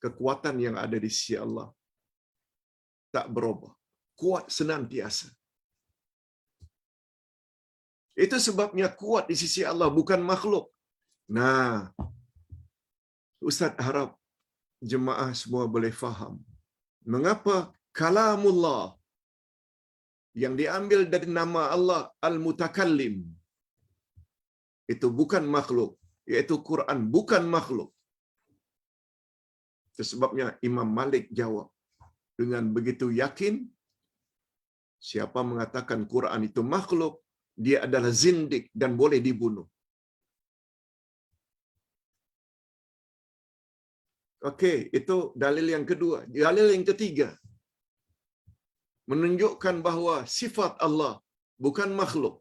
Kekuatan yang ada di sisi Allah tak berubah. Kuat senantiasa. Itu sebabnya kuat di sisi Allah, bukan makhluk. Nah, Ustaz harap jemaah semua boleh faham. Mengapa kalamullah yang diambil dari nama Allah Al-Mutakallim itu bukan makhluk, iaitu Quran bukan makhluk. Itu sebabnya Imam Malik jawab dengan begitu yakin, siapa mengatakan Quran itu makhluk, dia adalah zindik dan boleh dibunuh. Okey, itu dalil yang kedua. Dalil yang ketiga menunjukkan bahawa sifat Allah bukan makhluk.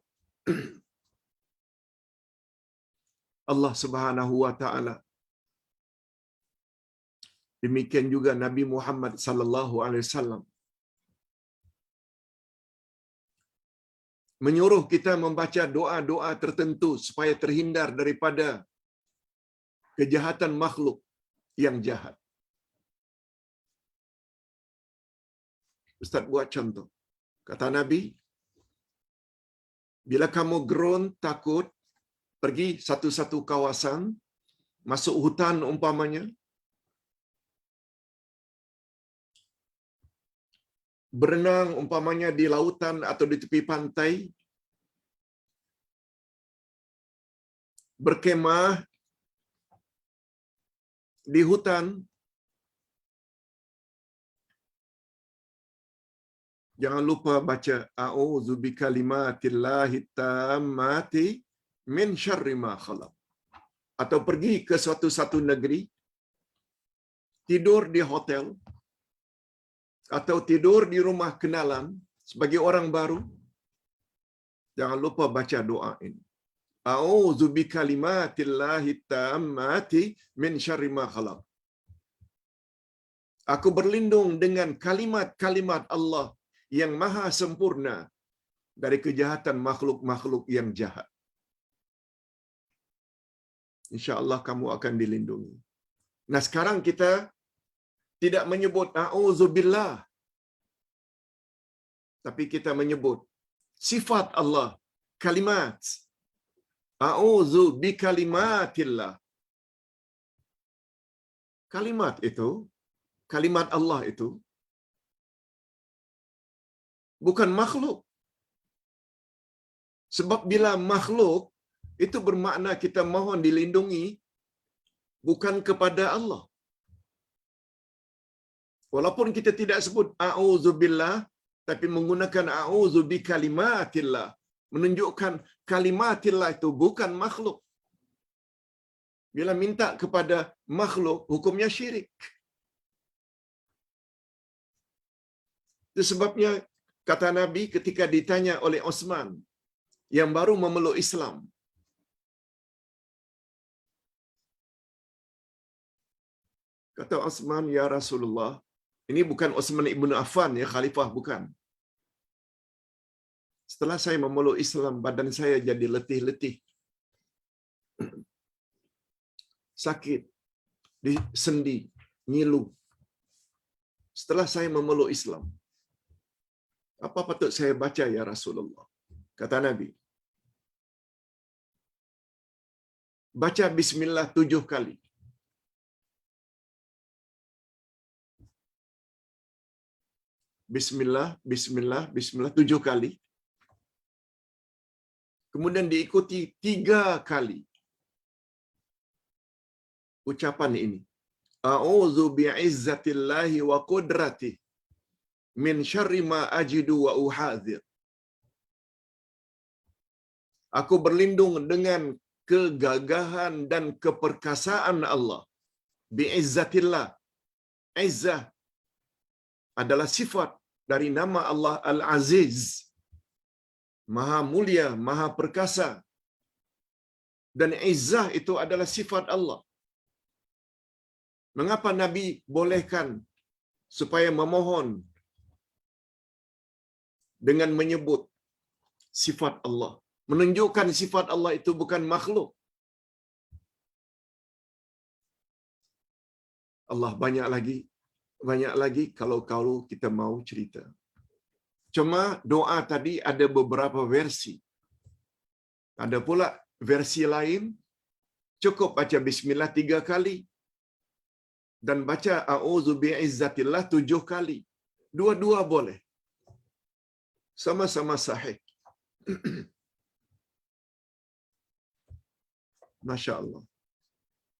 Allah Subhanahu wa taala, demikian juga Nabi Muhammad sallallahu alaihi wasallam menyuruh kita membaca doa-doa tertentu supaya terhindar daripada kejahatan makhluk yang jahat. Ustaz buat contoh. Kata Nabi, bila kamu geron takut, pergi satu-satu kawasan, masuk hutan umpamanya, berenang umpamanya di lautan atau di tepi pantai, berkemah di hutan, jangan lupa baca a'udzu bikalimatillahi tammati min syarri ma khalaq. Atau pergi ke suatu negeri, tidur di hotel atau tidur di rumah kenalan sebagai orang baru, jangan lupa baca doa ini. A'udzu bikalimatillahi tammati min syarri ma khalaq. Aku berlindung dengan kalimat-kalimat Allah yang maha sempurna dari kejahatan makhluk-makhluk yang jahat. InsyaAllah kamu akan dilindungi. Nah, sekarang kita tidak menyebut a'udzubillah, tapi kita menyebut sifat Allah, kalimat. A'udzu bikalimatillah. Kalimat itu, kalimat Allah itu bukan makhluk. Sebab bila makhluk, itu bermakna kita mohon dilindungi bukan kepada Allah. Walaupun kita tidak sebut a'udzubillah, tapi menggunakan a'udzu bikalimatillah, menunjukkan kalimatillah itu bukan makhluk. Bila minta kepada makhluk, hukumnya syirik. Itu sebabnya kata Nabi ketika ditanya oleh Osman yang baru memeluk Islam, kata Osman, ya Rasulullah, ini bukan Osman ibn Affan ya, khalifah bukan. Setelah saya memeluk Islam, badan saya jadi letih-letih, sakit, di sendi, ngilu. Setelah saya memeluk Islam, apa patut saya baca ya Rasulullah? Kata Nabi, baca bismillah 7 kali. Bismillah, bismillah, bismillah 7 kali. Kemudian diikuti 3 kali ucapan ini. A'udzu bi'izzatillahi wa qudratihi min syarri ma ajidu wa uhadzir. Aku berlindung dengan kegagahan dan keperkasaan Allah. Bi'izzatillah. Izzah adalah sifat dari nama Allah Al-Aziz. Maha mulia, maha perkasa. Dan izzah itu adalah sifat Allah. Mengapa Nabi bolehkan supaya memohon dengan menyebut sifat Allah? Menunjukkan sifat Allah itu bukan makhluk. Allah banyak lagi kalau kita mau cerita. Cuma doa tadi ada beberapa versi. Ada pula versi lain, cukup baca bismillah 3 kali dan baca a'udzu bi'izzatillah 7 kali. Dua-dua boleh. Sama-sama sahih. Masya Allah.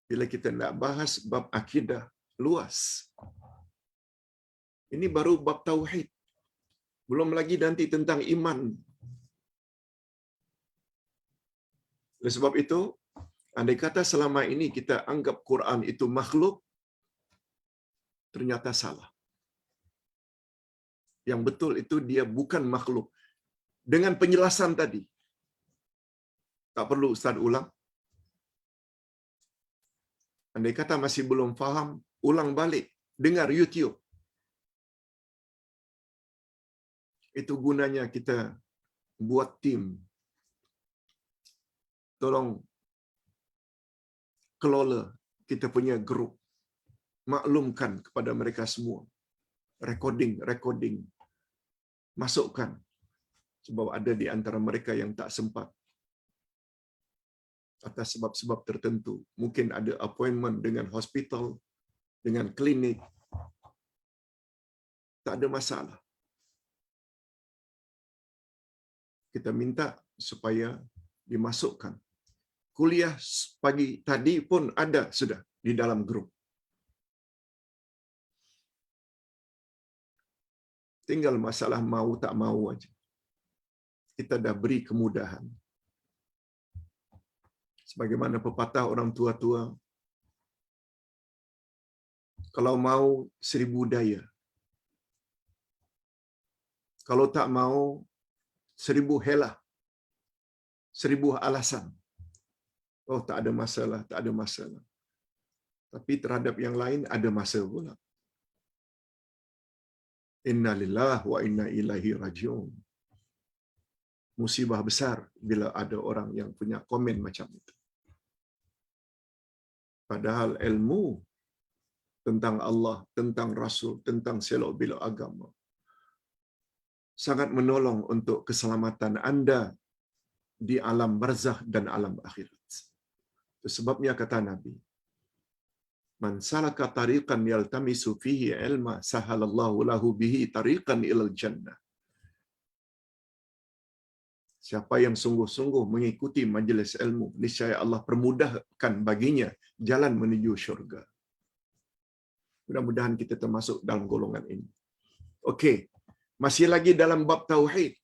Bila kita nak bahas bab akidah, luas. Ini baru bab tauhid. Belum lagi nanti tentang iman. Oleh sebab itu, andai kata selama ini kita anggap Quran itu makhluk, ternyata salah. Yang betul itu dia bukan makhluk. Dengan penjelasan tadi. Tak perlu Ustaz ulang. Andai kata masih belum faham, ulang balik. Dengar YouTube. Itu gunanya kita buat tim. Tolong kelola kita punya grup. Maklumkan kepada mereka semua. Recording. Masukkan. Sebab ada di antara mereka yang tak sempat. Atas sebab-sebab tertentu. Mungkin ada appointment dengan hospital, dengan klinik. Tak ada masalah. Kita minta supaya dimasukkan. Kuliah pagi tadi pun ada sudah di dalam grup. Tinggal masalah mau tak mau aja. Kita dah beri kemudahan. Sebagaimana pepatah orang tua-tua, kalau mau 1000 daya. Kalau tak mau 1000 helah. 1000 alasan. Oh, tak ada masalah. Tapi terhadap yang lain ada masa pula. Inna lillahi wa inna ilaihi raji'un. Musibah besar bila ada orang yang punya komen macam itu. Padahal ilmu tentang Allah, tentang Rasul, tentang selok belok agama sangat menolong untuk keselamatan anda di alam barzakh dan alam akhirat. Itu sebabnya kata Nabi, man salaka tariqan yaltamisu fihi ilma sahalallahu lahu bihi tariqan ilal jannah. Siapa yang sungguh-sungguh mengikuti majlis ilmu, niscaya Allah permudahkan baginya jalan menuju syurga. Mudah-mudahan kita termasuk dalam golongan ini. Okey, masih lagi dalam bab tauhid.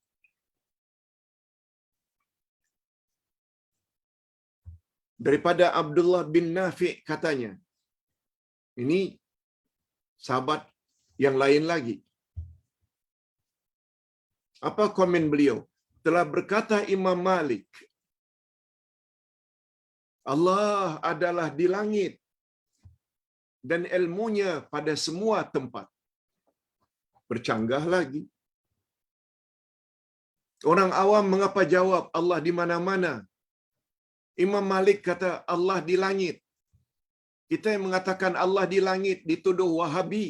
Daripada Abdullah bin Nafi' katanya. Ini sahabat yang lain lagi. Apa komen beliau? Telah berkata Imam Malik, Allah adalah di langit dan ilmunya pada semua tempat. Bercanggah lagi. Orang awam mengapa jawab Allah di mana-mana? Imam Malik kata Allah di langit. Kita yang mengatakan Allah di langit dituduh Wahabi.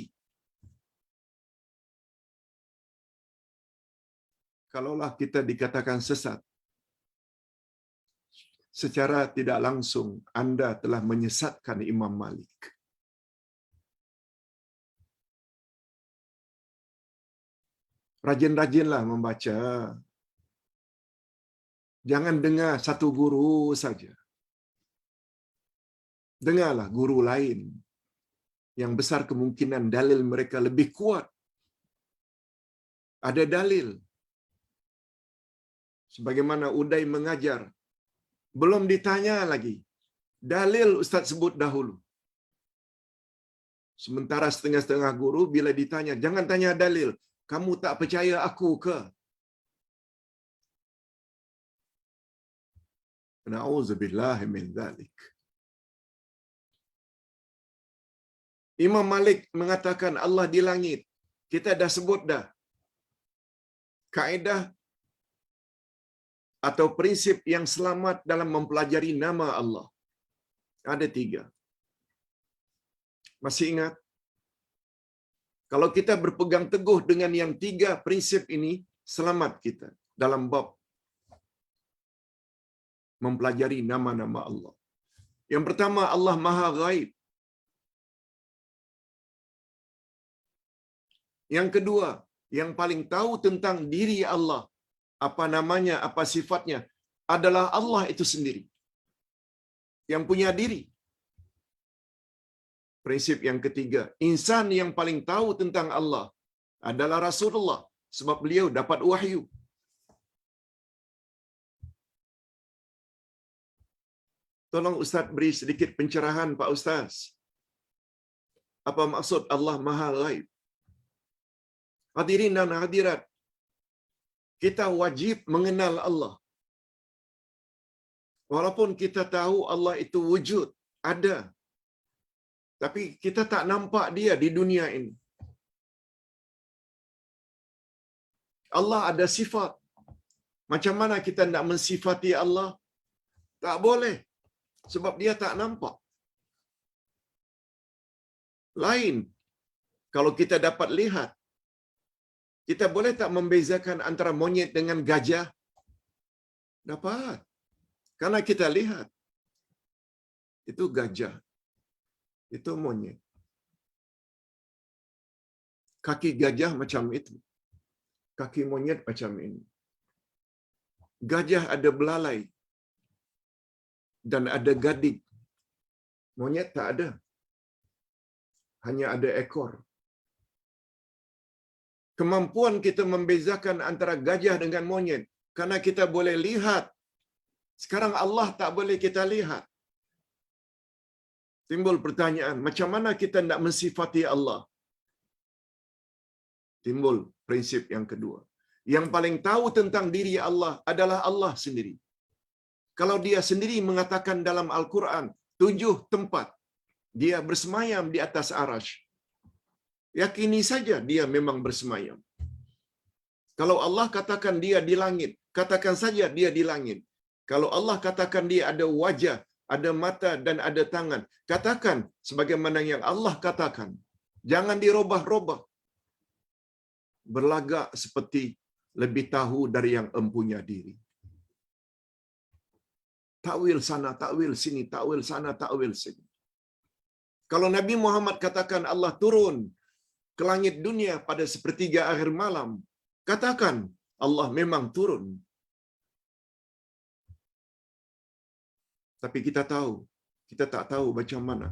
Kalaulah kita dikatakan sesat, secara tidak langsung anda telah menyesatkan Imam Malik. Rajin-rajinlah membaca. Jangan dengar satu guru saja. Dengarlah guru lain yang besar kemungkinan dalil mereka lebih kuat. Ada dalil. Sebagaimana Uday mengajar, belum ditanya lagi. Dalil Ustaz sebut dahulu. Sementara setengah-setengah guru bila ditanya, jangan tanya dalil. Kamu tak percaya aku ke? Na'udzubillahi min dzalik. Imam Malik mengatakan Allah di langit. Kita dah sebut dah. Kaedah atau prinsip yang selamat dalam mempelajari nama Allah. Ada 3. Masih ingat? Kalau kita berpegang teguh dengan yang 3 prinsip ini, selamat kita dalam bab mempelajari nama-nama Allah. Yang pertama, Allah Maha Ghaib. Yang kedua, yang paling tahu tentang diri Allah, apa namanya, apa sifatnya, adalah Allah itu sendiri. Yang punya diri. Prinsip yang ketiga, insan yang paling tahu tentang Allah adalah Rasulullah, sebab beliau dapat wahyu. Tolong Ustaz beri sedikit pencerahan, Pak Ustaz. Apa maksud Allah Maha Ghaib? Hadirin dan hadirat, kita wajib mengenal Allah. Walaupun kita tahu Allah itu wujud, ada. Tapi kita tak nampak dia di dunia ini. Allah ada sifat. Macam mana kita nak mensifati Allah? Tak boleh. Sebab dia tak nampak. Lain, kalau kita dapat lihat, kita boleh tak membezakan antara monyet dengan gajah? Dapat. Karena kita lihat. Itu gajah. Itu monyet. Kaki gajah macam itu. Kaki monyet macam ini. Gajah ada belalai. Dan ada gadig. Monyet tak ada. Hanya ada ekor. Kemampuan kita membezakan antara gajah dengan monyet. Karena kita boleh lihat. Sekarang Allah tak boleh kita lihat. Timbul pertanyaan, macam mana kita nak mensifati Allah? Timbul prinsip yang kedua. Yang paling tahu tentang diri Allah adalah Allah sendiri. Kalau dia sendiri mengatakan dalam Al-Quran, 7 tempat dia bersemayam di atas arasy. Yakini saja dia memang bersemayam. Kalau Allah katakan dia di langit, katakan saja dia di langit. Kalau Allah katakan dia ada wajah, ada mata dan ada tangan, katakan sebagaimana yang Allah katakan. Jangan dirubah-rubah. Berlagak seperti lebih tahu dari yang empunya diri. Takwil sana, takwil sini, takwil sana, takwil sini. Kalau Nabi Muhammad katakan Allah turun ke langit dunia pada sepertiga akhir malam, katakan Allah memang turun. Tapi kita tahu, kita tak tahu macam mana.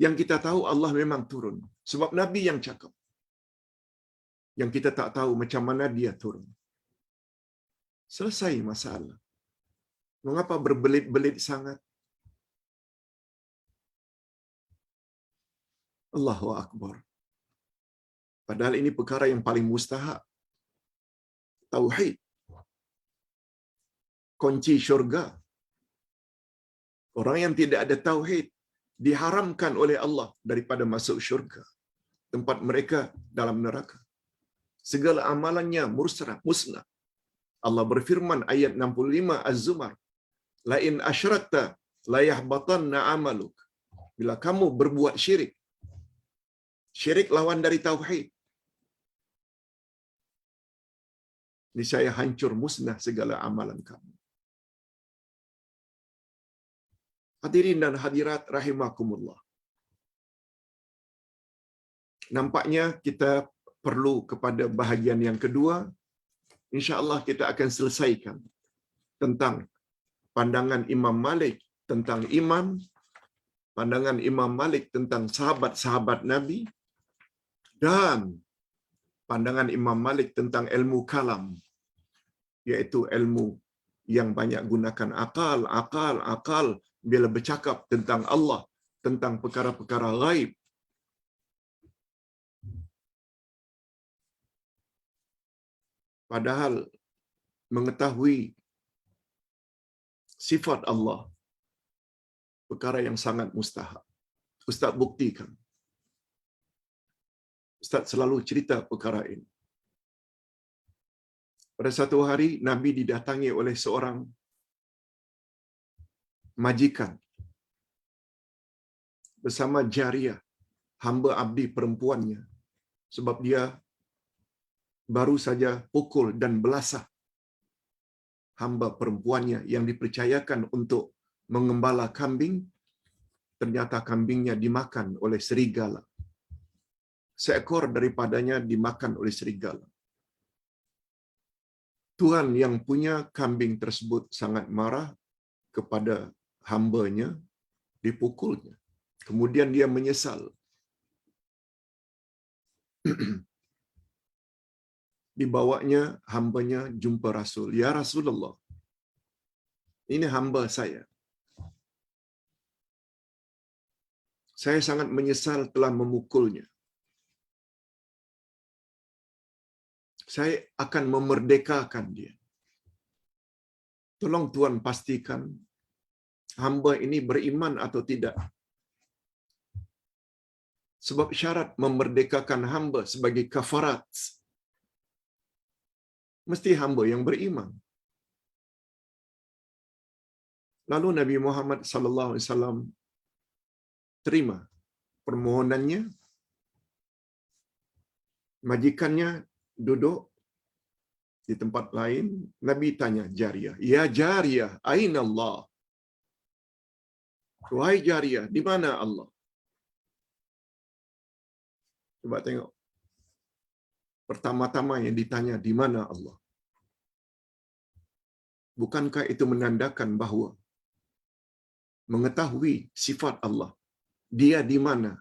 Yang kita tahu Allah memang turun. Sebab Nabi yang cakap. Yang kita tak tahu macam mana dia turun. Selesai masalah. Mengapa berbelit-belit sangat? Allahu Akbar. Padahal ini perkara yang paling mustahak. Tauhid. Kunci syurga. Orang yang tidak ada tauhid diharamkan oleh Allah daripada masuk syurga. Tempat mereka dalam neraka. Segala amalannya musnah. Allah berfirman ayat 65 Az-Zumar, la in asyrakta la yahbatanna amaluk. Bila kamu berbuat syirik, syirik lawan dari tauhid, niscaya hancur musnah segala amalan kamu. Hadirin dan hadirat rahimakumullah. Nampaknya kita perlu kepada bahagian yang kedua. InsyaAllah kita akan selesaikan tentang pandangan Imam Malik tentang iman, pandangan Imam Malik tentang sahabat-sahabat Nabi, dan pandangan Imam Malik tentang ilmu kalam, iaitu ilmu yang banyak gunakan akal bila bercakap tentang Allah, tentang perkara-perkara ghaib. Padahal mengetahui sifat Allah, perkara yang sangat mustahak. Ustaz buktikan. Ustaz selalu cerita perkara ini. Pada satu hari, Nabi didatangi oleh seorang majikan bersama Jariyah, hamba abdi perempuannya, sebab dia baru saja pukul dan belasah hamba perempuannya yang dipercayakan untuk mengembala kambing. Ternyata kambingnya dimakan oleh serigala. Seekor daripadanya dimakan oleh serigala. Tuan yang punya kambing tersebut sangat marah kepada hambanya, dipukulnya. Kemudian dia menyesal. Dibawanya hambanya jumpa Rasul. Ya Rasulullah, ini hamba saya. Saya sangat menyesal telah memukulnya. Saya akan memerdekakan dia. Tolong Tuan pastikan hamba ini beriman atau tidak. Sebab syarat memerdekakan hamba sebagai kafarat, mesti hamba yang beriman. Lalu Nabi Muhammad sallallahu alaihi wasallam terima permohonannya. Majikannya duduk di tempat lain. Nabi tanya Jariyah, "Ya Jariyah, aina Allah?" Wahai Jariyah, di mana Allah? Coba tengok. Pertama-tama yang ditanya, di mana Allah? Bukankah itu menandakan bahawa mengetahui sifat Allah, dia di mana,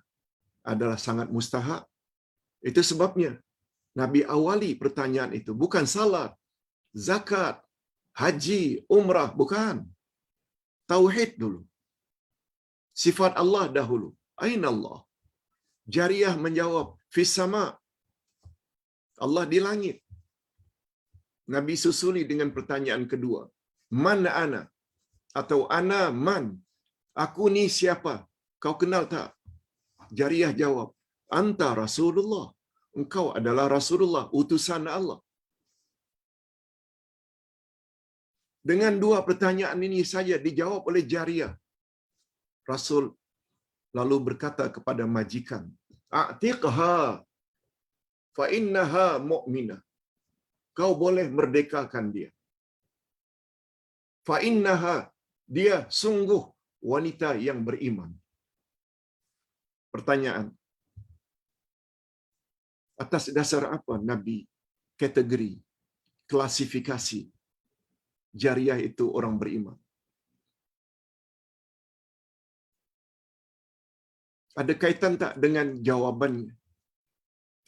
adalah sangat mustahak? Itu sebabnya Nabi awali pertanyaan itu. Bukan salat, zakat, haji, umrah. Bukan. Tauhid dulu. Sifat Allah dahulu. Aina Allah? Jariyah menjawab, fis sama. Allah di langit. Nabi susuli dengan pertanyaan kedua. Man ana? Atau ana man? Aku ni siapa? Kau kenal tak? Jariyah jawab, anta Rasulullah. Engkau adalah Rasulullah, utusan Allah. Dengan dua pertanyaan ini saja dijawab oleh Jariyah. Rasul lalu berkata kepada majikan, "A'tiqha fa innaha mu'minah." Kau boleh merdekakan dia. Fa innaha, dia sungguh wanita yang beriman. Pertanyaan, atas dasar apa Nabi kategori, klasifikasi Jariyah itu orang beriman? Ada kaitan tak dengan jawabannya?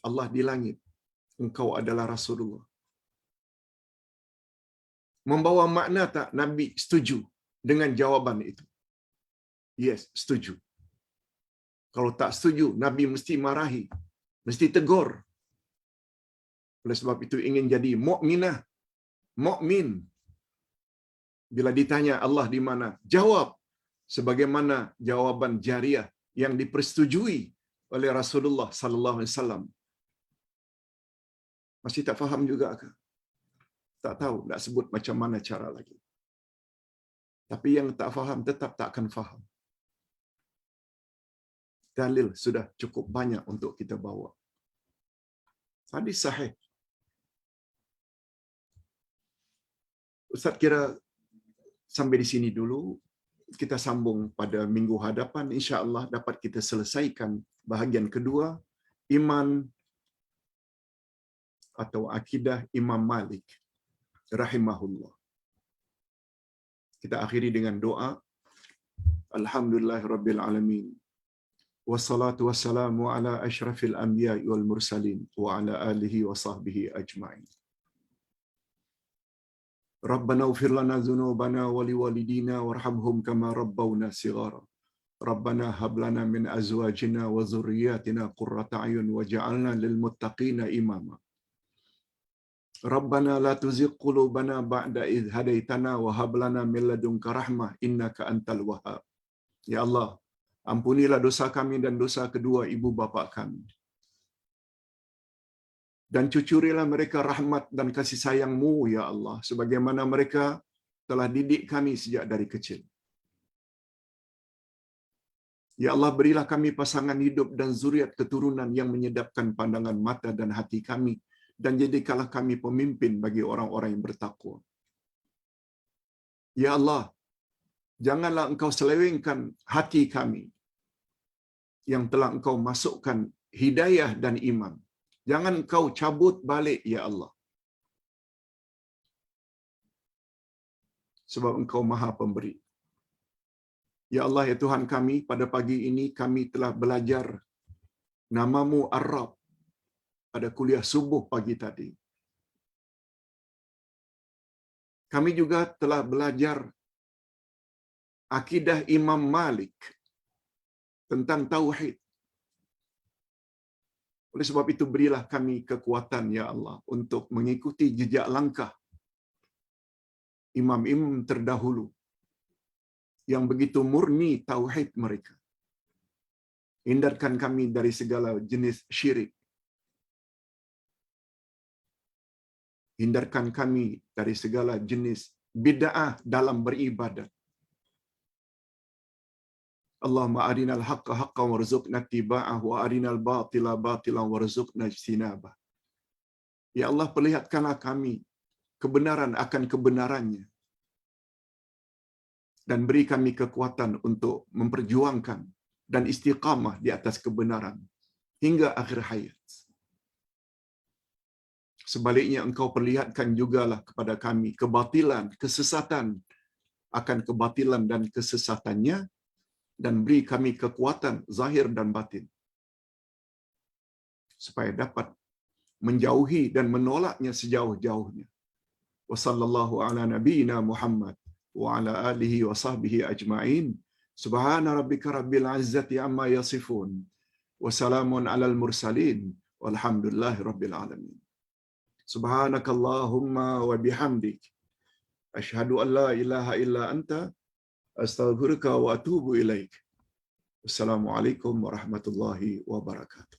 Allah di langit, engkau adalah Rasulullah. Membawa makna tak Nabi setuju dengan jawaban itu? Yes, setuju. Kalau tak setuju, Nabi mesti marahi, mesti tegur. Oleh sebab itu ingin jadi mukminah, mukmin. Bila ditanya Allah di mana, jawab sebagaimana jawaban Jariyah yang dipersetujui oleh Rasulullah sallallahu alaihi wasallam. Masih tak faham juga ke? Tak tahu nak sebut macam mana cara lagi. Tapi yang tak faham tetap tak akan faham. Dalil sudah cukup banyak untuk kita bawa. Hadis sahih. Ustaz kira sampai di sini dulu. Kita sambung pada minggu hadapan. InsyaAllah dapat kita selesaikan bahagian kedua. Iman atau akidah Imam Malik rahimahullah. Kita akhiri dengan doa. Alhamdulillahirabbil alamin. Wassalatu wassalamu ala asyrafil anbiya'i wal mursalin wa ala alihi wa sahbihi ajma'in. Rabbana ighfir lana dzunubana wa liwalidina warhamhum kama rabbawna shighara. Rabbana hab lana min azwajina wa dhurriyyatina qurrata a'yun waj'alna lil muttaqina imama. Rabbana la tuzigh qulubana ba'da idh hadaitana wa hab lana min ladunka rahmah innaka antal wahhab. Ya Allah, ampunilah dosa kami dan dosa kedua ibu bapa kami. Dan cucurilah mereka rahmat dan kasih sayang-Mu ya Allah, sebagaimana mereka telah didik kami sejak dari kecil. Ya Allah, berilah kami pasangan hidup dan zuriat keturunan yang menyedapkan pandangan mata dan hati kami, dan jadikanlah kami pemimpin bagi orang-orang yang bertakwa. Ya Allah, janganlah Engkau selewengkan hati kami yang telah Engkau masukkan hidayah dan iman. Jangan Engkau cabut balik, ya Allah. Sebab Engkau Maha Pemberi. Ya Allah, ya Tuhan kami, pada pagi ini kami telah belajar nama-Mu Ar-Rabb pada kuliah subuh pagi tadi. Kami juga telah belajar akidah Imam Malik tentang tauhid. Oleh sebab itu berilah kami kekuatan ya Allah untuk mengikuti jejak langkah imam-imam terdahulu yang begitu murni tauhid mereka. Hindarkan kami dari segala jenis syirik. Hindarkan kami dari segala jenis bid'ah dalam beribadat. Allahumma arinal haqqa haqqan warzuqna ittiba'ah wa arinal batila batilan warzuqna ijtinabah. Ya Allah, perlihatkanlah kami kebenaran akan kebenarannya dan beri kami kekuatan untuk memperjuangkan dan istiqamah di atas kebenaran hingga akhir hayat. Sebaliknya Engkau perlihatkan jugalah kepada kami kebatilan, kesesatan akan kebatilan dan kesesatannya, dan beri kami kekuatan zahir dan batin supaya dapat menjauhi dan menolaknya sejauh-jauhnya. Wa sallallahu ala nabiyyina Muhammad wa ala alihi wa sahbihi ajma'in. Subhana rabbika rabbil izzati amma yasifun. Wa salamun alal mursalin. Walhamdulillahi rabbil alamin. Subhanakallahumma wa bihamdik. Ashhadu an la ilaha illa anta. Astaghfiruka wa atubu ilaik. Wassalamualaikum warahmatullahi wabarakatuh.